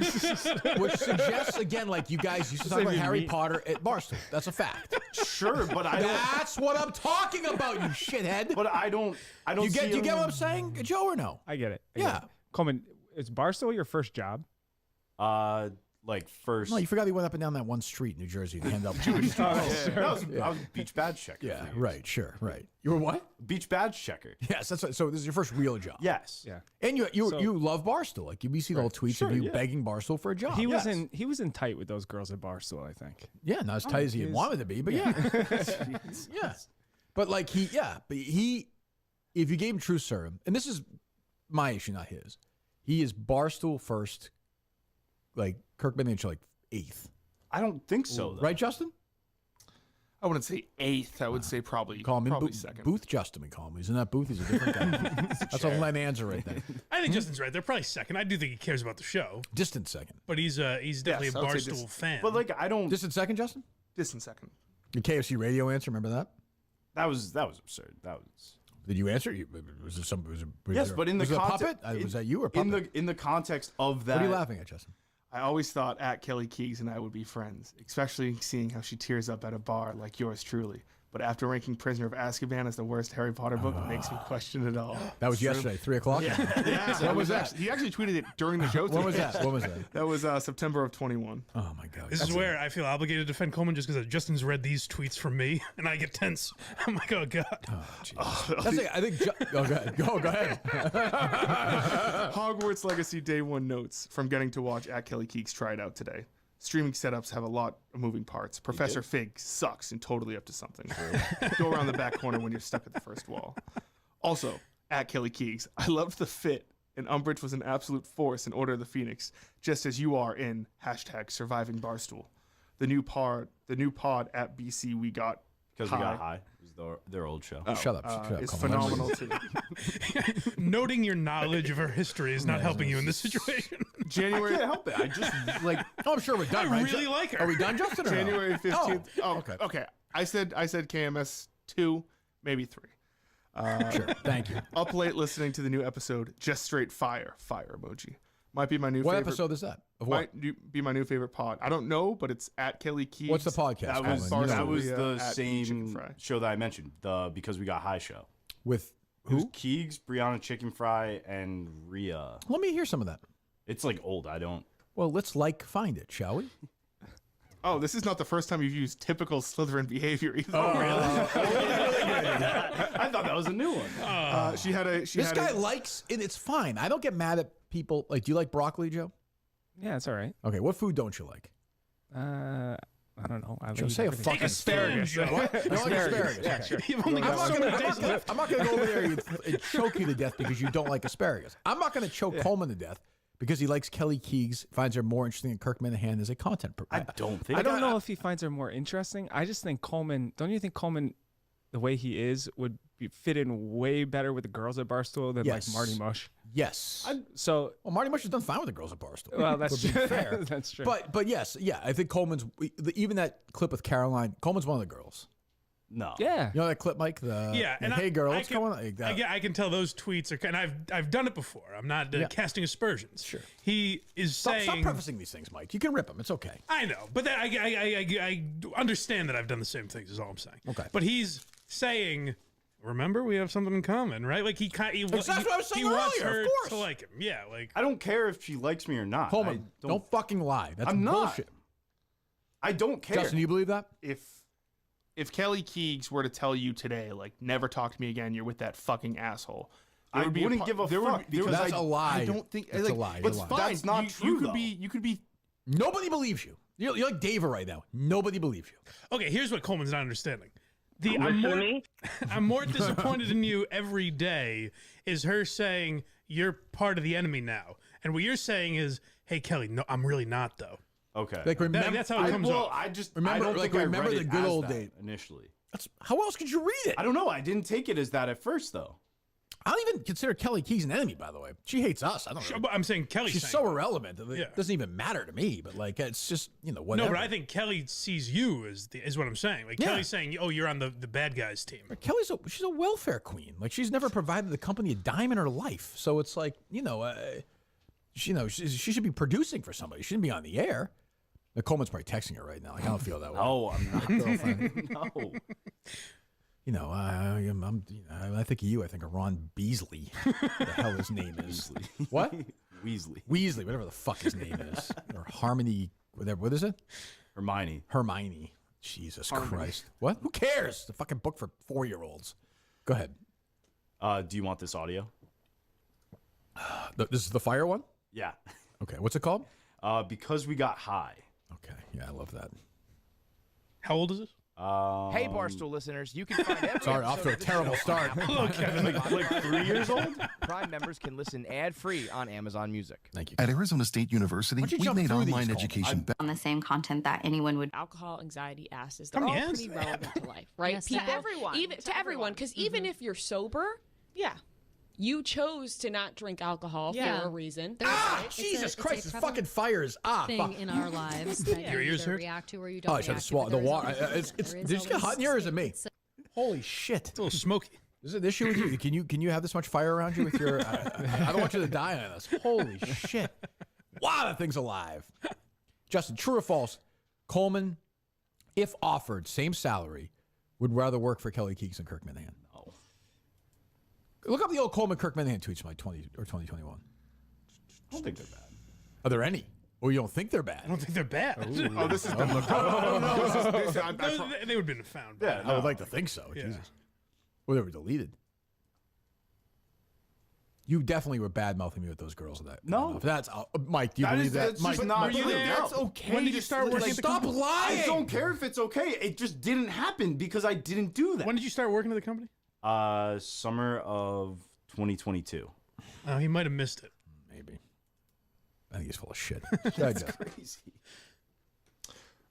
which suggests again, like you guys used to talk about Harry Potter at Barstool. That's a fact. Sure, but I. That's what I'm talking about, you shithead. But I don't. You get what I'm saying, Joe, or no? I get it. I get it. Coleman, is Barstool your first job? Like first. No, you forgot he went up and down that one street in New Jersey to hand out Jewish. I was beach badge checker. Yeah, right, sure, right. You were what? Beach badge checker. Yes, that's what, so. This is your first real job. Yes. Yeah. And you love Barstool. Like you see the old tweets of you begging Barstool for a job. He was in tight with those girls at Barstool, I think. Yeah, not as tight as he wanted to be, but yeah. Yeah. But like if you gave him true serum, and this is my issue, not his. He is Barstool first, like Kirkman and like 8th. I don't think so, though. Right, Justin? I wouldn't say 8th. I would say probably second. Booth Justin, we call him. He's in that booth. He's a different guy. That's a Len answer right there. I think Justin's right. They're probably second. I do think he cares about the show. Distant second. But he's definitely a Barstool fan. But like I don't. Distant second, Justin? Distant second. The KFC radio answer. Remember that? That was absurd. That was. Did you answer? Was it some? Yes, but in the context, was that you or puppet? In the context of that? What are you laughing at, Justin? I always thought at Kelly Keegs and I would be friends, especially seeing how she tears up at a bar like yours truly. But after ranking Prisoner of Azkaban as the worst Harry Potter book, it makes me question it all. That was yesterday, 3 o'clock? Yeah. When was that? He actually tweeted it during the show. When was that? When was that? That was September of 21. Oh, my God. This is where I feel obligated to defend Coleman just because Justin's read these tweets from me, and I get tense. I'm like, oh, God. I think go ahead. Go ahead. Hogwarts Legacy Day 1 notes from getting to watch at Kelly Keegs try it out today. Streaming setups have a lot of moving parts. Professor Fig sucks and totally up to something. Go around the back corner when you're stuck at the first wall. Also, at Kelly Keegs, I loved the fit, and Umbridge was an absolute force in Order of the Phoenix, just as you are in #Surviving Barstool. The new pod at BC we got because we got high. It was their old show. Shut up. It's phenomenal too. Noting your knowledge of her history is not helping you in this situation. January. I can't help it. I just like. Oh, I'm sure we're done. I really like her. Are we done, Justin? Or January 15th. Oh, okay. I said KMS 2, maybe 3. Sure. Thank you. Up late listening to the new episode. Just straight fire emoji. Might be my new What favorite. episode is that? Of what? Might be my new favorite pod. I don't know, but it's at Kelly Keegs. What's the podcast? That was the same show that I mentioned, the Because We Got High show. With who? It was Keegs, Brianna Chicken Fry, and Rhea. Let me hear some of that. It's like old. I don't. Well, let's find it, shall we? Oh, this is not the first time you've used typical Slytherin behavior either. Oh, really? I thought that was a new one. This guy likes, and it's fine. I don't get mad at people. Like, do you like broccoli, Joe? Yeah, it's all right. Okay, what food don't you like? I don't know. Joe, say a fucking asparagus. What? You don't like asparagus? Yeah, sure. I'm not going to go over there and choke you to death because you don't like asparagus. I'm not going to choke Coleman to death because he likes Kelly Keegs, finds her more interesting than Kirk Minahan as a content provider. I don't think. I don't know if he finds her more interesting. I just think Coleman. Don't you think Coleman, the way he is, would fit in way better with the girls at Barstool than like Marty Mush? Yes. Well, Marty Mush has done fine with the girls at Barstool. Well, that's true. Fair. That's true. But yes, yeah, I think Coleman's even that clip with Caroline. Coleman's one of the girls. No. Yeah. You know that clip, Mike? Hey girl, what's going on? I can tell those tweets are, and I've done it before. I'm not casting aspersions. Sure. He is stop saying. prefacing these things, Mike. You can rip them. It's okay. I know, but I understand that I've done the same things. Is all I'm saying. Okay. But he's saying, remember, we have something in common, right? Like That's what I was saying wants earlier, her of course. to like him. Yeah, like I don't care if she likes me or not. Coleman, don't fucking lie. That's I'm bullshit. I don't care. Justin, you believe that? If Kelly Keegs were to tell you today, like, never talk to me again, you're with that fucking asshole. I wouldn't give a fuck because that's a lie. I don't think it's a lie. But fine. That's not true. You could be. Nobody believes you. You're like David right now. Nobody believes you. Okay, here's what Coleman's not understanding. I'm more disappointed in you every day is her saying you're part of the enemy now. And what you're saying is, hey, Kelly, no, I'm really not, though. Okay. Like remember, that's how it comes off. I just remember, I don't think remember I read the it good as old that days initially. How else could you read it? I don't know. I didn't take it as that at first, though. I don't even consider Kelly Keys an enemy, by the way. She hates us. I don't know. I'm saying Kelly. She's so irrelevant. It doesn't even matter to me. But like, it's just whatever. No, but I think Kelly sees you as what I'm saying. Like Kelly's saying, "Oh, you're on the bad guys team." But she's a welfare queen. Like she's never provided the company a dime in her life. So it's like she should be producing for somebody. She shouldn't be on the air. Coleman's probably texting her right now. Like, I don't feel that way. No, I'm not. Girlfriend. No. I think of you. I think of Ron Beasley. The hell his name is. What? Weasley, whatever the fuck his name is. Or Harmony, whatever. What is it? Hermione. Jesus Christ. What? Who cares? It's a fucking book for 4-year-olds. Go ahead. Do you want this audio? This is the fire one? Yeah. Okay. What's it called? Because we got high. Okay. Yeah, I love that. How old is this? Hey, Barstool listeners, you can find every Sorry, off to a terrible start. like 3 years old? Prime members can listen ad-free on Amazon Music. Thank you. At Arizona State University, we made online education better. On the same content that anyone would. Alcohol, anxiety, acids, they're all pretty relevant to life, right? Yes, People, to everyone. Even to everyone, because even if you're sober, you chose to not drink alcohol for a reason. Jesus Christ, this fucking fire is thing fuck. in our lives that Your you ears either hurt? react to or you don't I just had to swallow the water. Did you just get hot in here or is it me? Holy shit. It's a little smoky. Is it an issue with you? Can you have this much fire around you with your... I don't want you to die on us. Holy shit. Wow, that thing's alive. Justin, true or false? Coleman, if offered same salary, would rather work for Kelly Keeks and Kirk Minahan. No. Look up the old Coleman Kirk Minahan tweets from like 20 or 2021. I don't think they're bad. Are there any? Or you don't think they're bad? I don't think they're bad. Oh, this has been looked up. They would have been found. Yeah, I would like to think so. Yeah. Jesus. Well, they were deleted. You definitely were bad mouthing me with those girls. No, that's Mike. Do you believe that? Mike, not were you there? That's okay. When did you start working? Like, stop lying. I don't care if it's okay. It just didn't happen because I didn't do that. When did you start working at the company? Summer of 2022. Oh, he might have missed it. Maybe. I think he's full of shit. That's crazy.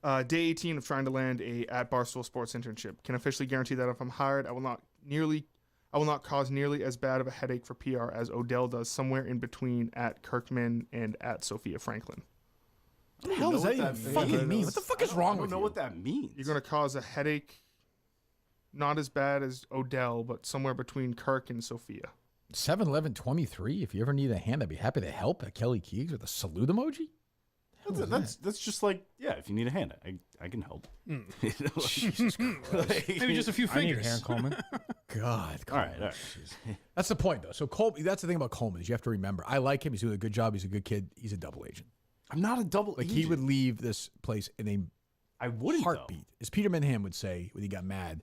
Day 18 of trying to land a at Barstool Sports internship. Can officially guarantee that if I'm hired, I will not cause nearly as bad of a headache for PR as Odell does, somewhere in between at Kirkman and at Sophia Franklin. What the hell does that even fucking mean? What the fuck is wrong with you? I don't know what that means. You're going to cause a headache, not as bad as Odell, but somewhere between Kirk and Sophia. 7-11-23. If you ever need a hand, I'd be happy to help. At Kelly Keegs with a salute emoji. That's just like, yeah, if you need a hand, I can help. Jesus Christ. Maybe just a few fingers. I need a hand, Coleman. God. All right. That's the point, though. So that's the thing about Coleman is you have to remember. I like him. He's doing a good job. He's a good kid. He's a double agent. I'm not a double agent. He would leave this place in a heartbeat. Though. As Peter Minham would say when he got mad,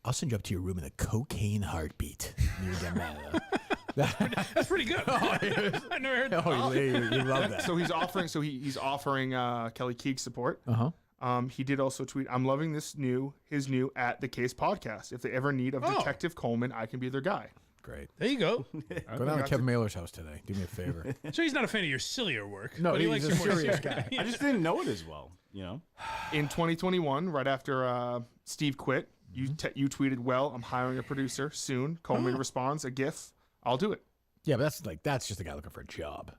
I'll send you up to your room in a cocaine heartbeat. And you would get mad. That's pretty good. I never heard that. Oh, you love that. So he's offering. Kelly Keegs support. He did also tweet, "I'm loving his new at the Case podcast. If they ever need of Detective Coleman, I can be their guy." Great. There you go. Go down to Kevin Mailer's house today. Do me a favor. So he's not a fan of your sillier work. No, but he likes he's a your more serious guy. I just didn't know it as well. In 2021, right after Steve quit, you tweeted, "Well, I'm hiring a producer soon." Coleman responds, "A GIF. I'll do it." Yeah, but that's just a guy looking for a job.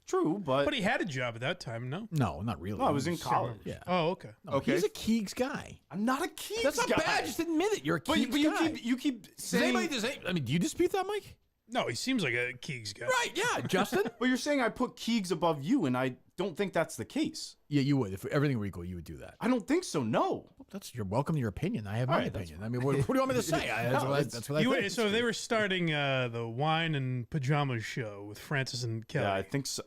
True, but he had a job at that time. No, not really. No, I was in college. Yeah. Oh, okay. No, okay. He's a Keegs guy. I'm not a Keegs guy. That's not bad. Just admit it. You're a Keegs guy. But you keep saying. Do you dispute that, Mike? No, he seems like a Keegs guy. Right? Yeah, Justin. But you're saying I put Keegs above you, and I don't think that's the case. Yeah, you would. If everything were equal, you would do that. I don't think so. No. You're welcome to your opinion. I have my opinion. I mean, what do you want me to say? That's what I think. So they were starting the Wine and Pajamas show with Francis and Kelly. Yeah, I think so.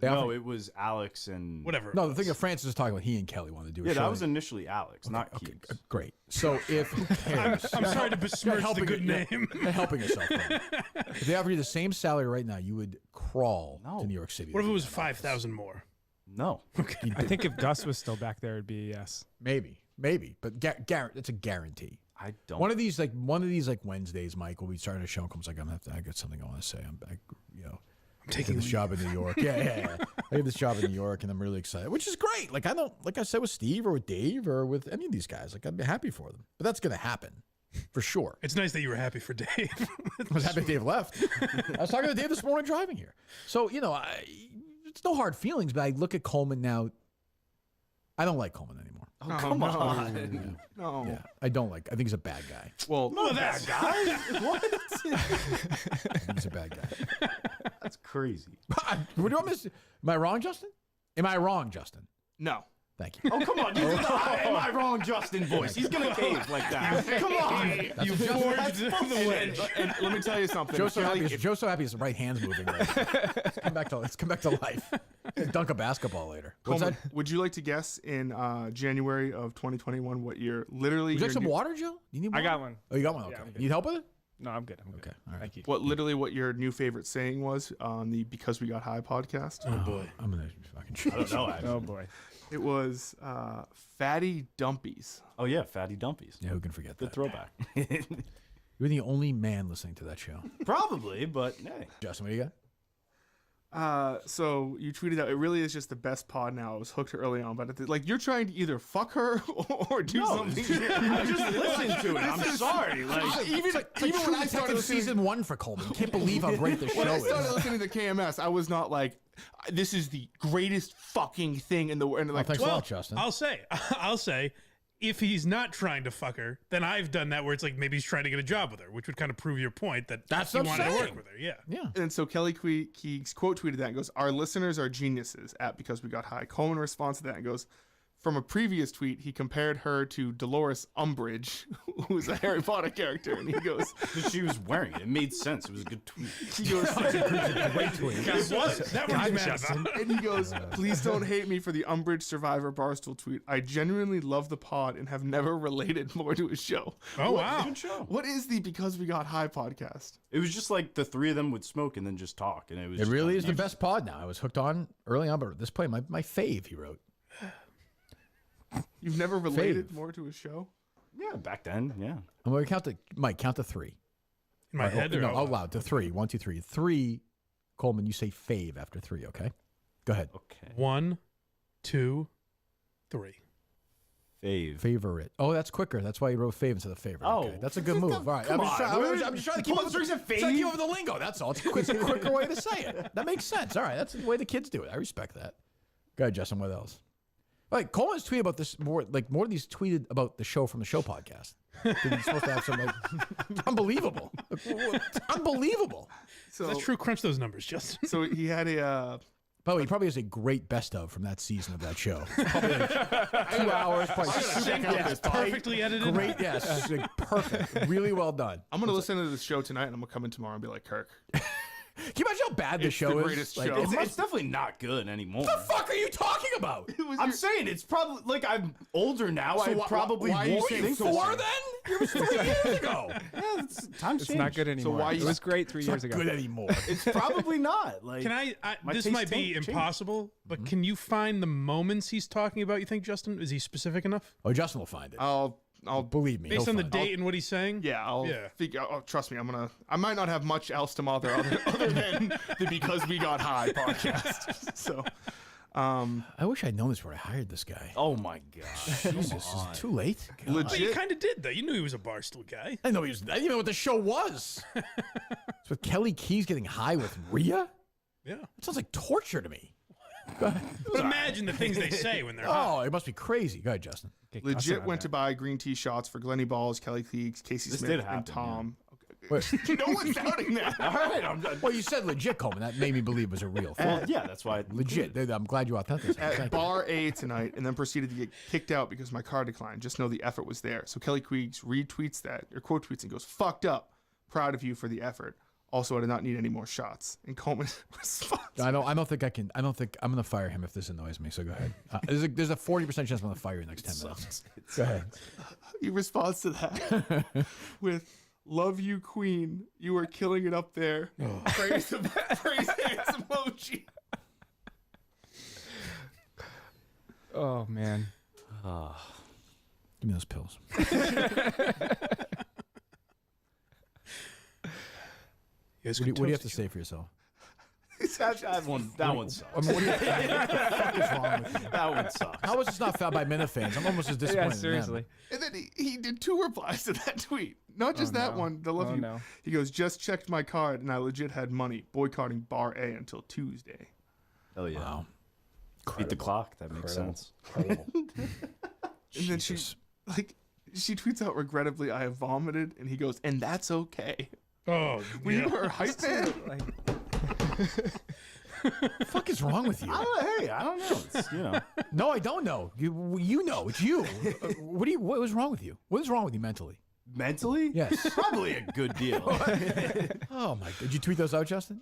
It was Alex and whatever. No, the thing that Francis was talking about, he and Kelly wanted to do. Yeah, that was initially Alex, not Keegs. Great. So who cares? I'm sorry to besmirch the good name. You're helping yourself. If they offered you the same salary right now, you would crawl to New York City. What if it was 5,000 more? No. Okay. I think if Gus was still back there, it'd be a yes. Maybe, but it's a guarantee. I don't. One of these Wednesdays, Mike will be starting a show. And comes like, I got something I want to say. I'm taking this job in New York. Yeah. I get this job in New York, and I'm really excited, which is great. Like I said with Steve or with Dave or with any of these guys, like I'd be happy for them. But that's gonna happen. for sure. It's nice that you were happy for Dave. I was happy Dave left. I was talking to Dave this morning driving here. So, it's no hard feelings, but I look at Coleman now. I don't like Coleman anymore. Oh, come on. No. Yeah, I don't like. I think he's a bad guy. Well, no, bad guy. What? I think he's a bad guy. That's crazy. What do you want me to say? Am I wrong, Justin? Am I wrong, Justin? No. Thank you. Oh, come on. You did the am I wrong, Justin voice. He's going to cave like that. Come on. You forged the wedge. And let me tell you something. Joe's so happy his right hand's moving. Right let's come back to life. Dunk a basketball later. What's Coleman, that? would you like to guess in January of 2021 what year? Literally, Would you like some water, Joe? You need water? I got one. Oh, you got one. Okay. Yeah, Need help with it? No, I'm good. I'm good. Okay. All right. Thank you. What your new favorite saying was on the Because We Got High podcast? Oh boy, I'm gonna fucking. I don't know. Actually. Oh boy. It was fatty dumpies. Oh yeah, fatty dumpies. Yeah, who can forget Good that? throwback. You're the only man listening to that show. Probably, but hey. Justin, what do you got? So you tweeted out, it really is just the best pod now. I was hooked early on, but you're trying to either fuck her or do something. I just listened to it. I'm sorry. Even when I started season 1 for Coleman, you can't believe how great the show When I is. started listening to KMS, I was not like, this is the greatest fucking thing in the world. Thanks a lot, Justin. I'll say, if he's not trying to fuck her, then I've done that where it's like maybe he's trying to get a job with her, which would kind of prove your point that That's he what I'm wanted to saying. work with her. Yeah. Yeah. And so Kelly Keegs quote tweeted that and goes, "Our listeners are geniuses," at Because We Got High. Coleman responds to that and goes, from a previous tweet, he compared her to Dolores Umbridge, who is a Harry Potter character, and he goes, she was wearing it. It made sense. It was a good tweet. He goes, great tweet. That one's mad about. And he goes, "Please don't hate me for the Umbridge Survivor Barstool tweet. I genuinely love the pod and have never related more to a show." Oh, wow. Good show. What is the Because We Got High podcast? It was just like the three of them would smoke and then just talk, and it was. It really is the best pod now. I was hooked on early on, but this play, my fave, he wrote. You've never related more to a show? Yeah, back then, yeah. I'm going to count count to 3. In my head, or no, out loud to 3. 1, 2, 3. 3, Coleman, you say fave after 3, okay? Go ahead. Okay. 1, 2, 3. Fave. Favorite. Oh, that's quicker. That's why you wrote fave instead of favorite. Oh, okay. That's a good move. All right. I'm just trying to keep over the lingo. That's all. It's a quicker way to say it. That makes sense. All right. That's the way the kids do it. I respect that. Go ahead, Justin. What else? All right, Coleman's tweeted about this more of these tweeted about the show from the show podcast. He's supposed to have some unbelievable. Unbelievable. So that's true. Crunch those numbers, Justin. So he had a by the way, he probably has a great best of from that season of that show. Probably 2 hours, probably perfectly edited. Great, yes, perfect. Really well done. I'm gonna listen to this show tonight, and I'm gonna come in tomorrow and be like, Kirk. Can you imagine how bad the show the is? greatest Like, show. It's definitely not good anymore. What the fuck are you talking about? I'm saying it's probably like I'm older now. So I probably why are you won't saying think 4 then? It was 3 years ago. Yeah, time's It's not good anymore. why it was great 3 years ago. Good anymore. It's probably not. Like, Can I this taste might be changed. impossible, but can you find the moments he's talking about? You think, Justin? Is he specific enough? Oh, Justin will find it. I'll believe me. Based he'll on the find date and what he's saying? Yeah, I'll figure. Oh, trust me, I might not have much else to mother other than the Because We Got High podcast. So, I wish I'd known this before I hired this guy. Oh my gosh, Jesus, is it too late? God. But you kind of did, though. You knew he was a Barstool guy. I know he was. I didn't even know what the show was. It's with Kelly Keys getting high with Rhea. Yeah, it sounds like torture to me. But imagine the things they say when they're high. Oh, it must be crazy. Go ahead, Justin. Legit went to buy green tea shots for Glennie Balls, Kelly Keegs, Casey This Smith, did happen, and Tom. Wait. No one's doubting that. All right, I'm done. Well, you said legit, Coleman. That made me believe it was a real thing. Well, yeah, that's why. Legit. I'm glad you authenticated. At Bar A tonight, and then proceeded to get kicked out because my car declined. Just know the effort was there. So Kelly Keegs retweets that, or quote tweets, and goes, "Fucked up. Proud of you for the effort. Also, I did not need any more shots." And Coleman responds, I don't think I can. I don't think I'm going to fire him if this annoys me. So go ahead. There's a 40% chance I'm going to fire you in the next 10 minutes. Go ahead. He responds to that with, "Love you, Queen. You are killing it up there." Praise hands emoji. Oh man. Give me those pills. What What do you have to say for yourself? That one sucks. I mean, what the fuck is wrong with you? That one sucks. How is this not found by Minifans? I'm almost as disappointed. Yeah, seriously. And then he did 2 replies to that tweet. Not just that one. The love you. No. He goes, just checked my card and I legit had money. Boycotting Bar A until Tuesday. Hell yeah. Wow. Beat the clock. That makes sense. Incredible. And then she tweets out, regrettably, I have vomited. And he goes, and that's okay. Oh, Were you her hype man? What the fuck is wrong with you? I don't know. It's, No, I don't know. You know. It's you. What was wrong with you? What is wrong with you mentally? Mentally? Yes. Probably a good deal. Oh my! Did you tweet those out, Justin?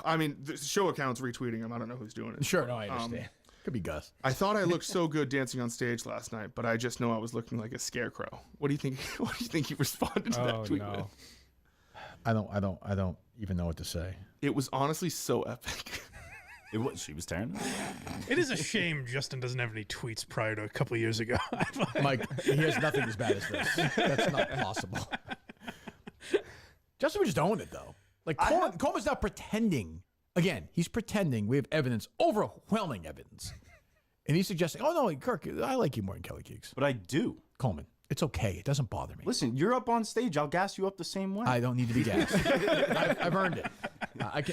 I mean, the show account's retweeting them. I don't know who's doing it. Sure. No, I understand. Could be Gus. I thought I looked so good dancing on stage last night, but I just know I was looking like a scarecrow. What do you think? What do you think he responded to that tweet with? I don't even know what to say. It was honestly so epic. It was. She was tearing it. It is a shame Justin doesn't have any tweets prior to a couple of years ago. Mike, he has nothing as bad as this. That's not possible. Justin was just owning it, though. Like, Coleman's not pretending. Again, he's pretending. We have evidence, overwhelming evidence. And he's suggesting, oh, no, Kirk, I like you more than Kelly Keegs. But I do. Coleman, it's okay. It doesn't bother me. Listen, you're up on stage. I'll gas you up the same way. I don't need to be gassed. I've earned it.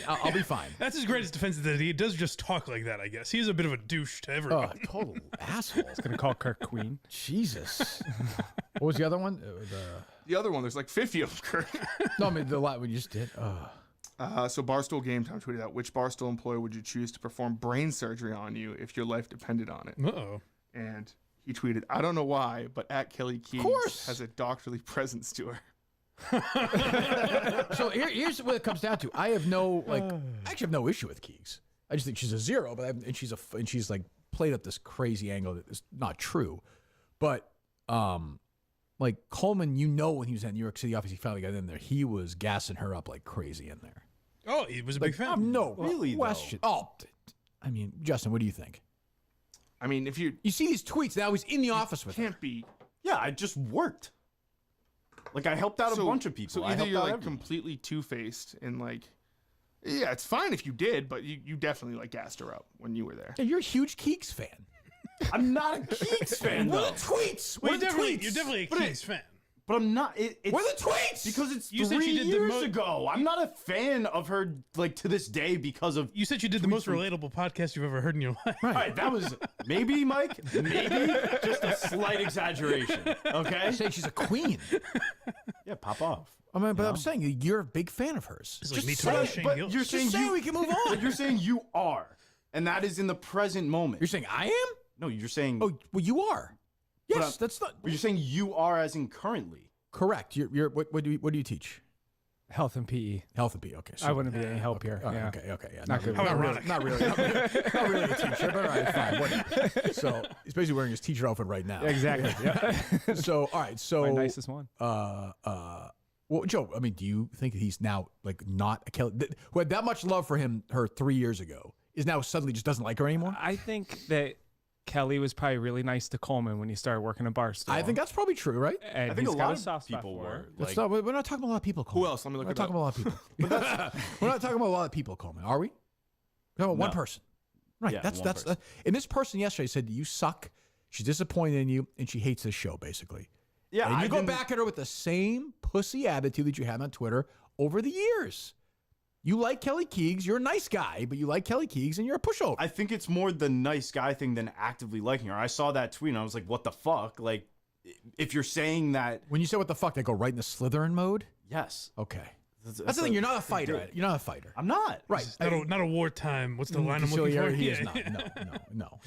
I'll be fine. That's his greatest defense, that he does just talk like that, I guess. He's a bit of a douche to everyone. Oh, total asshole. It's going to call Kirk Queen. Jesus. What was the other one? The other one, there's like 50 of them, Kirk. No, I mean, the lot we just did. So Barstool Game Time tweeted out, which Barstool employee would you choose to perform brain surgery on you if your life depended on it? Uh-oh. And he tweeted, I don't know why, but at Kelly Keegs has a doctorly presence to her. So here's what it comes down to. I actually have no issue with Keegs. I just think she's a zero, and she's like played up this crazy angle that is not true. But like Coleman, when he was at New York City office, he finally got in there. He was gassing her up like crazy in there. Oh, he was a big fan. No, really question. Oh, I mean, Justin, what do you think? I mean, if you see these tweets, now he's in the office with her. Can't be. Yeah, I just worked. Like, I helped out a bunch of people. So either you're like completely two-faced and like, yeah, it's fine if you did, but you definitely like gassed her up when you were there. Yeah, you're a huge Keegs fan. I'm not a Keegs fan, though. What are the tweets? Well, you're definitely a Keegs fan. But I'm not. What are the tweets? Because it's You said 3 she did the years ago. I'm not a fan of her, like, to this day because of. You said you did the most relatable podcast you've ever heard in your life. All right, that was maybe, Mike, maybe just a slight exaggeration. Okay, saying she's a queen. Yeah, pop off. I mean, but I'm saying you're a big fan of hers. It's like Just me too. say it. But you're saying we can move on. But you're saying you are, and that is in the present moment. You're saying I am? No, you're saying. Oh, well, you are. Yes, that's not. But you're saying you are, as in currently. Correct. You're what do you teach? Health and PE. Health and PE. Okay. So I wouldn't be any help here. Yeah. Yeah. Okay. Yeah. Not good. Not really. Not really a teacher, but all right, fine. Whatever. So he's basically wearing his teacher outfit right now. Exactly. Yeah. So all right. So my nicest one. Well, Joe, I mean, do you think that he's now like not a Kelly who had that much love for her 3 years ago is now suddenly just doesn't like her anymore? I think that Kelly was probably really nice to Coleman when he started working at Barstool. I think that's probably true, right? And I think he's a got lot soft of spot people for her. were. We're not talking about a lot of people, Coleman. Who else? Let me look We're at not talking about a lot of people. We're not talking about a lot of people, Coleman. Are we? We're talking about one person. Right. Yeah, that's one person. and this person yesterday said you suck. She's disappointed in you, and she hates this show, basically. Yeah, and you go back at her with the same pussy attitude that you had on Twitter over the years. You like Kelly Keegs. You're a nice guy, but you like Kelly Keegs, and you're a pushover. I think it's more the nice guy thing than actively liking her. I saw that tweet, and I was like, what the fuck? Like, if you're saying that. When you say what the fuck, they go right into Slytherin mode? Yes. Okay. That's the thing. You're not a fighter. You're not a fighter. I'm not. Right. Not a wartime. What's the line I'm looking for? He is not. No.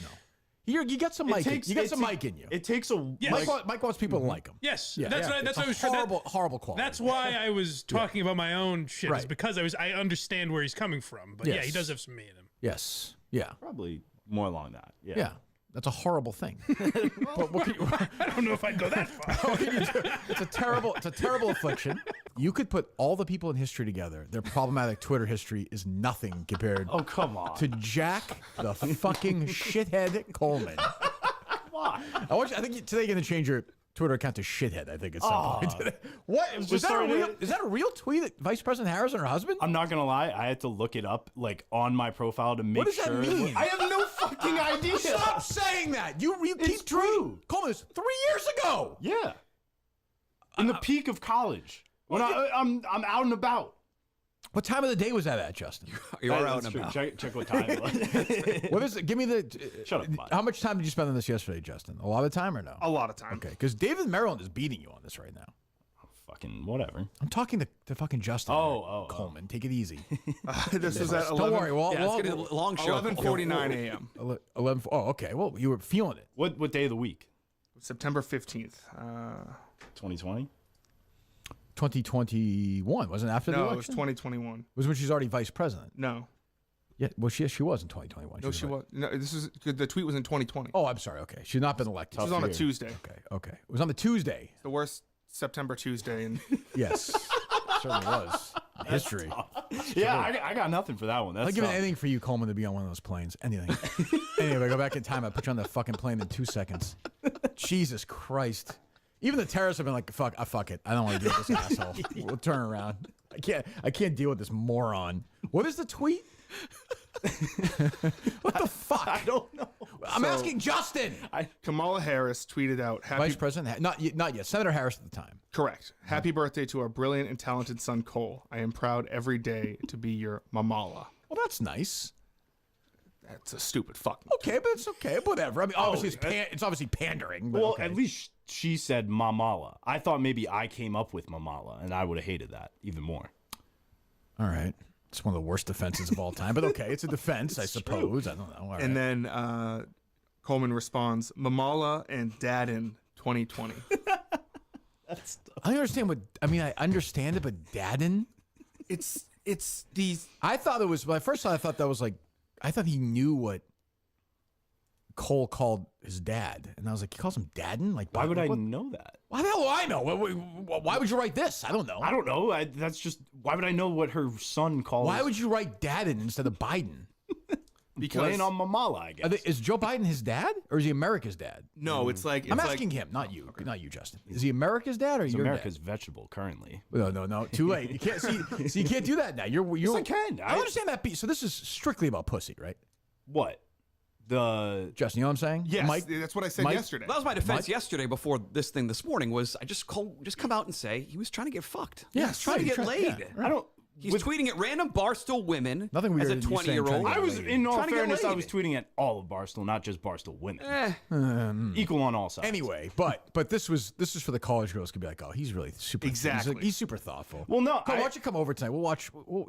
You got some Mike. You got some Mike in you. It takes a. Yes. Mike wants people to like him. Yes, Yeah. that's what I was trying. Horrible quality. That's why I was talking about my own shit. Right. Is because I understand where he's coming from. But yeah, he does have some me in him. Yes. Yeah. Probably more along that. Yeah. Yeah. That's a horrible thing. But what can you, I don't know if I'd go that far. what can you do? It's a terrible affliction. You could put all the people in history together. Their problematic Twitter history is nothing compared Oh, come on. to Jack the fucking shithead Coleman. Why? I think today you're going to change your Twitter account to shithead, I think, at some point. What? Is that a real tweet that Vice President Harris and her husband? I'm not going to lie. I had to look it up on my profile to make sure. What does that mean? I have no fucking idea. Stop saying that. You it's keep true. Coleman, this 3 years ago. Yeah. In the peak of college. When I'm out and about. What time of the day was that at, Justin? You're out and about. Check what time it was. What is it? Give me the. Shut up, bud. How much time did you spend on this yesterday, Justin? A lot of time or no? A lot of time. Okay, because David Maryland is beating you on this right now. Fucking whatever. I'm talking to fucking Justin. Coleman, take it easy. This was at 11. Don't worry. It's gonna be a long show. 11:49 a.m. 11. Oh, okay. Well, you were feeling it. What day of the week? September 15th. 2020. 2021 wasn't it after the No, election? it was 2021. It was when she's already vice president. No. Yeah, well, she was in 2021. No, she was. No, the tweet was in 2020. Oh, I'm sorry. Okay, she's not been elected. It was on a Tuesday. Okay. It was on the Tuesday. It's the worst September Tuesday in. Yes, certainly was. History. Yeah, I got nothing for that one. I'd give anything for you, Coleman, to be on one of those planes. Anything. Anyway, go back in time. I put you on that fucking plane in 2 seconds. Jesus Christ. Even the terrorists have been like, fuck it. I don't want to deal with this asshole. We'll turn around. I can't deal with this moron. What is the tweet? What the fuck? I don't know. I'm asking Justin. Kamala Harris tweeted out, Vice President, not yet, Senator Harris at the time. Correct. Happy birthday to our brilliant and talented son, Cole. I am proud every day to be your mamala. Well, that's nice. That's a stupid fuck. Okay, but it's okay. Whatever. I mean, obviously it's obviously pandering. But well, okay. at least she said mamala. I thought maybe I came up with mamala, and I would have hated that even more. All right. It's one of the worst defenses of all time, but okay, it's a defense, I suppose. True. I don't know. All and then Coleman responds, mamala and Dadin 2020. I don't understand I understand it, but Dadin? It's these. I thought it was, when I first saw it, I thought that was like, I thought he knew what Cole called his dad. And I was like, he calls him Dadin? Like, why would I know that? Why the hell do I know? Why would you write this? I don't know. I don't know. That's just, why would I know what her son calls? Why would you write Dadin instead of Biden? Because playing on mamala, I guess. Is Joe Biden his dad, or is he America's dad? No, it's like I'm asking him, not you, Justin. Is he America's dad or your America's dad? vegetable currently? No, too late. You can't see. So you can't do that now. Yes, I can. I understand that. So this is strictly about pussy, right? What? Justin, you know what I'm saying? Yes, Mike, that's what I said yesterday. That was my defense yesterday before this thing this morning was I just come out and say he was trying to get fucked. Yeah, he's trying to get laid. Yeah, right. I don't. He's tweeting at random Barstool women. Nothing weird as a 20-year-old. I was, in all fairness, I was tweeting at all of Barstool, not just Barstool women. Equal on all sides. Anyway, but this was for the college girls to be like, oh, he's really super. Exactly. He's super thoughtful. Well, no, why don't you come over tonight? We'll watch. We'll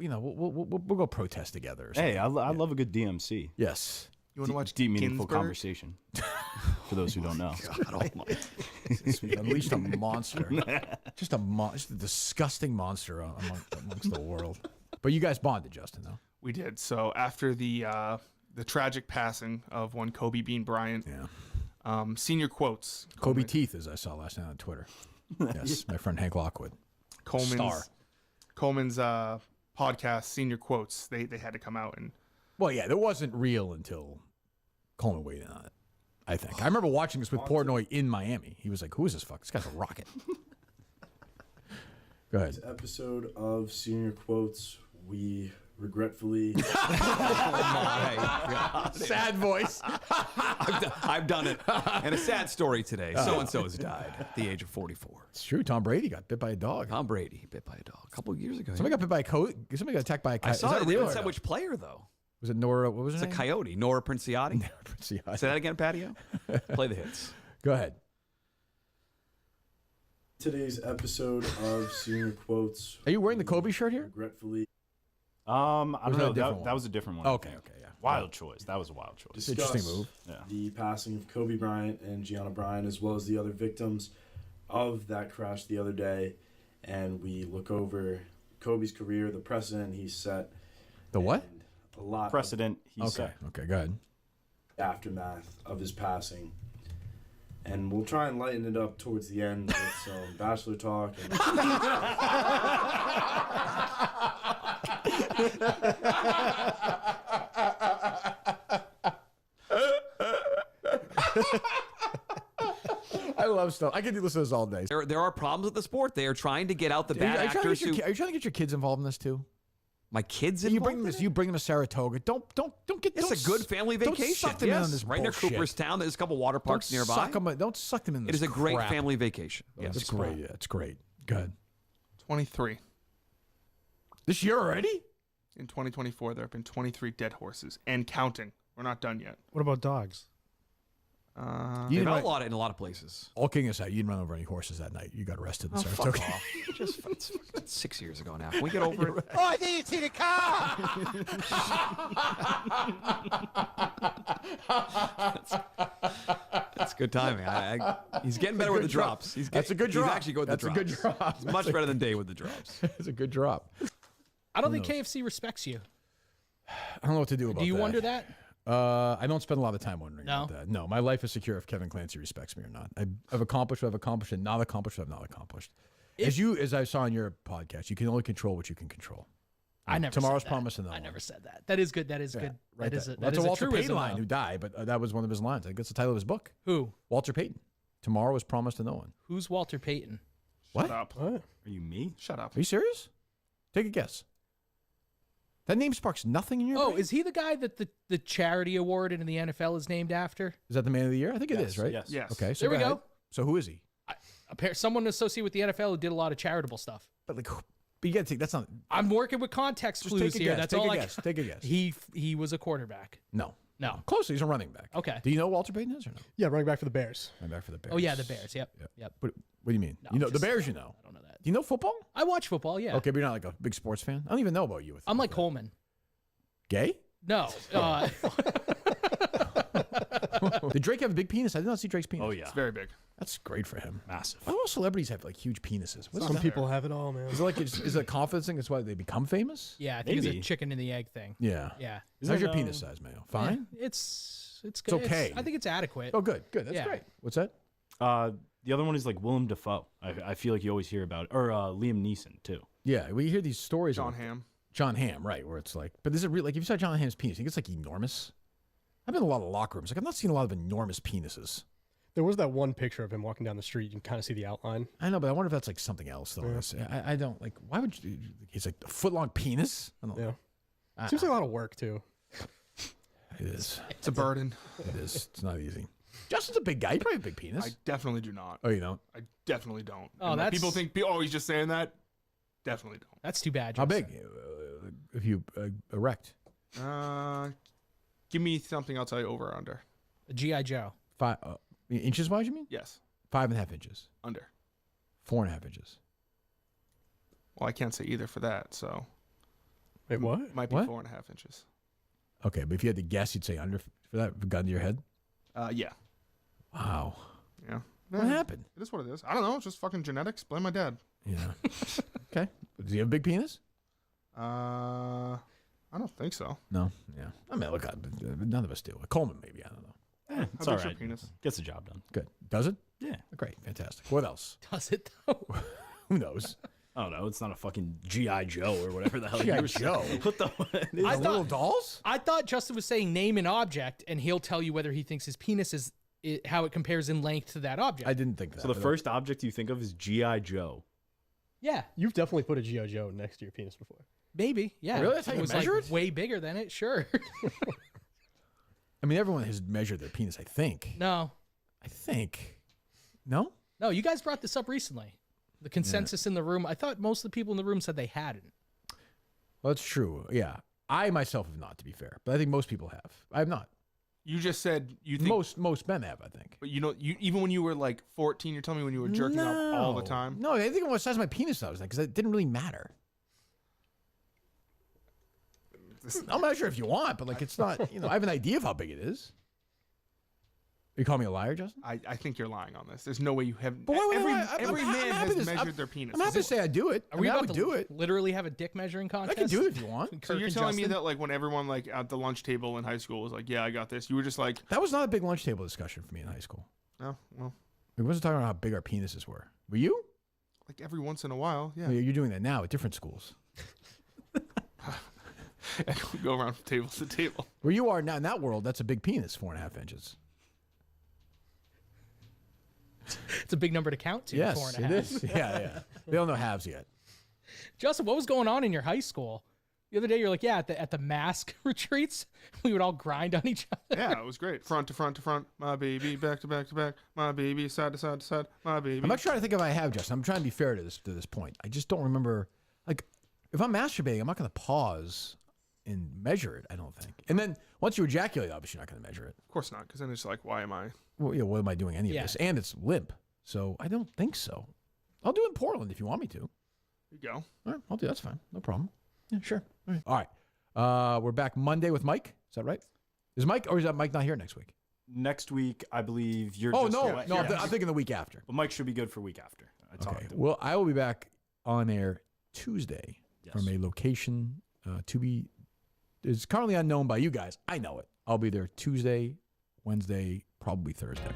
go protest together. Or something. Hey, I love a good DMC. Yes. You want to watch deep, meaningful Ginsburg? Conversation? For those who don't know, God almighty. Unleashed a monster, just a disgusting monster amongst the world. But you guys bonded, Justin, though. We did. So after the tragic passing of one Kobe Bean Bryant, senior quotes. Kobe Teeth, as I saw last night on Twitter. Yes, my friend Hank Lockwood. Coleman's podcast, senior quotes. They had to come out and. Well, yeah, it wasn't real until Coleman weighed in on it, I think. I remember watching this with Portnoy in Miami. He was like, who is this fuck? This guy's a rocket. Go ahead. This episode of Senior Quotes, we regretfully... Sad voice. I've done it. And a sad story today. So-and-so has died at the age of 44. It's true. Tom Brady got bit by a dog. Tom Brady bit by a dog a couple of years ago. Somebody got bit by a coyote. Somebody got attacked by a coyote. I saw it. They didn't say which player, though. Was it Nora? What was it? It's a coyote. Nora Princiotti. Nora Princiotti. Say that again, Patio. Play the hits. Go ahead. Today's episode of Senior Quotes. Are you wearing the Kobe shirt here? Regretfully. I don't know. That was a different one. Okay, yeah. Wild choice. That was a wild choice. Interesting move. Yeah. The passing of Kobe Bryant and Gianna Bryant, as well as the other victims of that crash the other day. And we look over Kobe's career, the precedent he set. The what? A lot. Precedent he set. Okay, go ahead. Aftermath of his passing. And we'll try and lighten it up towards the end with some Bachelor talk. I love stuff. I could listen to this all day. There are problems with the sport. They are trying to get out the bad actors. Are you trying to get your kids involved in this too? My kids involved? You bring them to Saratoga. Don't get. It's a good family vacation. Don't suck them in on this right near bullshit. Cooperstown. There's a couple water parks nearby. Don't suck them in. This It is a great crap. family vacation. Yes, it's great. Yeah, it's great. Good. 23. This year already? In 2024, there have been 23 dead horses and counting. We're not done yet. What about dogs? They've outlawed it in a lot of places. All kidding aside, you didn't run over any horses that night. You got arrested in Saratoga. Fuck off. It's 6 years ago now. Can we get over it? Oh, I didn't see the car. That's good timing. He's getting better with the drops. That's a good drop. He's actually good with the drops. That's a good drop. He's much better than Dave with the drops. It's a good drop. I don't think KFC respects you. I don't know what to do about that. Do you wonder that? I don't spend a lot of time wondering No? about that. No, my life is secure if Kevin Clancy respects me or not. I've accomplished what I've accomplished and not accomplished what I've not accomplished. As I saw on your podcast, you can only control what you can control. I never Tomorrow's said that. promise and I never said that. That is good. That is good. Right. That's That's a Walter Payton line who died, but that was one of his lines. I think that's the title of his book. Who? Walter Payton. Tomorrow was promised to no one. Who's Walter Payton? What? Shut up. What? Are you me? Shut up. Are you serious? Take a guess. That name sparks nothing in your brain? Is he the guy that the charity award in the NFL is named after? Is that the man of the year? I think it is, right? Yes. Okay, so There we ahead. go. So who is he? Someone associated with the NFL who did a lot of charitable stuff. But you got to take that's not. I'm working with context Just clues take a here. guess. That's Take all a I guess. Take a guess. He was a quarterback. No. No. Close. He's a running back. Okay. Do you know who Walter Payton is or no? Yeah, running back for the Bears. Running back for the Bears. Oh yeah, the Bears. Yep. What do you mean? No, you know the just- Bears. You know. I don't know that. Do you know football? I watch football. Yeah. Okay, but you're not like a big sports fan. I don't even know about you. I'm like Coleman. Gay? No. Did Drake have a big penis? I did not see Drake's penis. Oh yeah, It's very big. That's great for him. massive. Why do all celebrities have like huge penises? What's Some that? people have it all, man. Is it like is it a confidence thing? That's why they become famous? Yeah, I think it's Maybe. a chicken and the egg thing. Yeah. Yeah. How's your penis size, Mayo? Fine. Yeah, it's good. okay. I think it's adequate. Oh, good. Good. That's Yeah. great. What's that? The other one is like Willem Dafoe. I feel like you always hear about it. Or Liam Neeson too. Yeah, we hear these stories. John of Hamm. John Hamm, right? Where it's like, but is it really like if you saw John Hamm's penis, you think it's like enormous? I've been in a lot of locker rooms. Like I've not seen a lot of enormous penises. There was that one picture of him walking down the street. You can kind of see the outline. I know, but I wonder if that's like something else though. Yeah. I don't like. Why would you? He's like a foot long penis. I don't know. Yeah. Seems like a lot of work too. It is. It's a burden. It is. It's not easy. Justin's a big guy. You probably have a big penis. I definitely do not. Oh, you don't? I definitely don't. Oh, And, like, that's- people think, oh, he's just saying that. Definitely don't. That's too bad. How Justin. big? If you erect? Give me something. I'll tell you over or under. A G.I. Joe. 5 inches wise. You mean? Yes. 5.5 inches. Under. 4.5 inches. Well, I can't say either for that. So. Wait, what? Might be What? 4.5 inches. Okay, but if you had to guess, you'd say under for that. Gun to your head. Yeah. Wow. Yeah. What happened? It is what it is. I don't know. It's just fucking genetics. Blame my dad. Yeah. Okay. Does he have a big penis? I don't think so. No. Yeah. I mean, look, none of us do. Coleman, maybe. I don't know. It's How all big's your right. penis? Gets the job done. Good. Does it? Yeah. Great. Fantastic. What else? Does it though? Who knows? I don't know. It's not a fucking G.I. Joe or whatever the hell G.I. you were Joe? saying. What the? I thought- little dolls? I thought Justin was saying name an object, and he'll tell you whether he thinks his penis is how it compares in length to that object. I didn't think that. So the but- first object you think of is G.I. Joe. Yeah, You've definitely put a G.I. Joe next to your penis before. maybe. Yeah. Really? That's how it you was measure like it? way bigger than it. Sure. I mean, everyone has measured their penis, I think. No. I think. No? No, you guys brought this up recently. The consensus in the room. I thought most of the people in the room said they hadn't. Well, that's true. Yeah. I myself have not, to be fair. But I think most people have. I have not. You just said you think. Most men have, I think. But you know, even when you were like 14, you're telling me when you were jerking off all the time? No, I think it was the size of my penis I was like, because it didn't really matter. I'll measure if you want, but like it's not, I have an idea of how big it is. You call me a liar, Justin? I think you're lying on this. There's no way you have. But why would every I? every I'm man happy has to- measured their penis. I'm happy to say I do it. Are we I about would to do it. literally have a dick measuring I contest? can do it if you want. So Kirk you're and telling me Justin? that like when everyone like at the lunch table in high school was like, yeah, I got this. You were just like, That was not a big lunch table discussion for me in high school. oh well, We wasn't talking about how big our penises were. Were you? like every once in a while, yeah. Well, you're doing that now at different schools. We go around from table to table. Where you are now in that world, that's a big penis, 4.5 inches. It's a big number to count to. Yes, 4.5. it is. Yeah. We don't know halves yet. Justin, what was going on in your high school? The other day, you're like, at the mask retreats, we would all grind on each other. Yeah, it was great. Front to front to front, my baby. Back to back to back, my baby. Side to side to side, my baby. I'm not trying to think if I have, Justin. I'm trying to be fair to this point. I just don't remember. Like, if I'm masturbating, I'm not going to pause and measure it, I don't think. And then once you ejaculate, obviously you're not going to measure it. Of course not, because then it's like, why am I? Well, yeah, what am I doing any of this? And it's limp, so I don't think so. I'll do it in Portland if you want me to. You go. All right, I'll do. That's fine. No problem. Yeah, sure. All right. We're back Monday with Mike. Is that right? Is Mike, or is that Mike not here next week? Next week, I believe you're. Oh no, I'm thinking the week after. But Mike should be good for week after. Okay. Well, I will be back on air Tuesday from a location to be is currently unknown by you guys. I know it. I'll be there Tuesday, Wednesday, probably Thursday.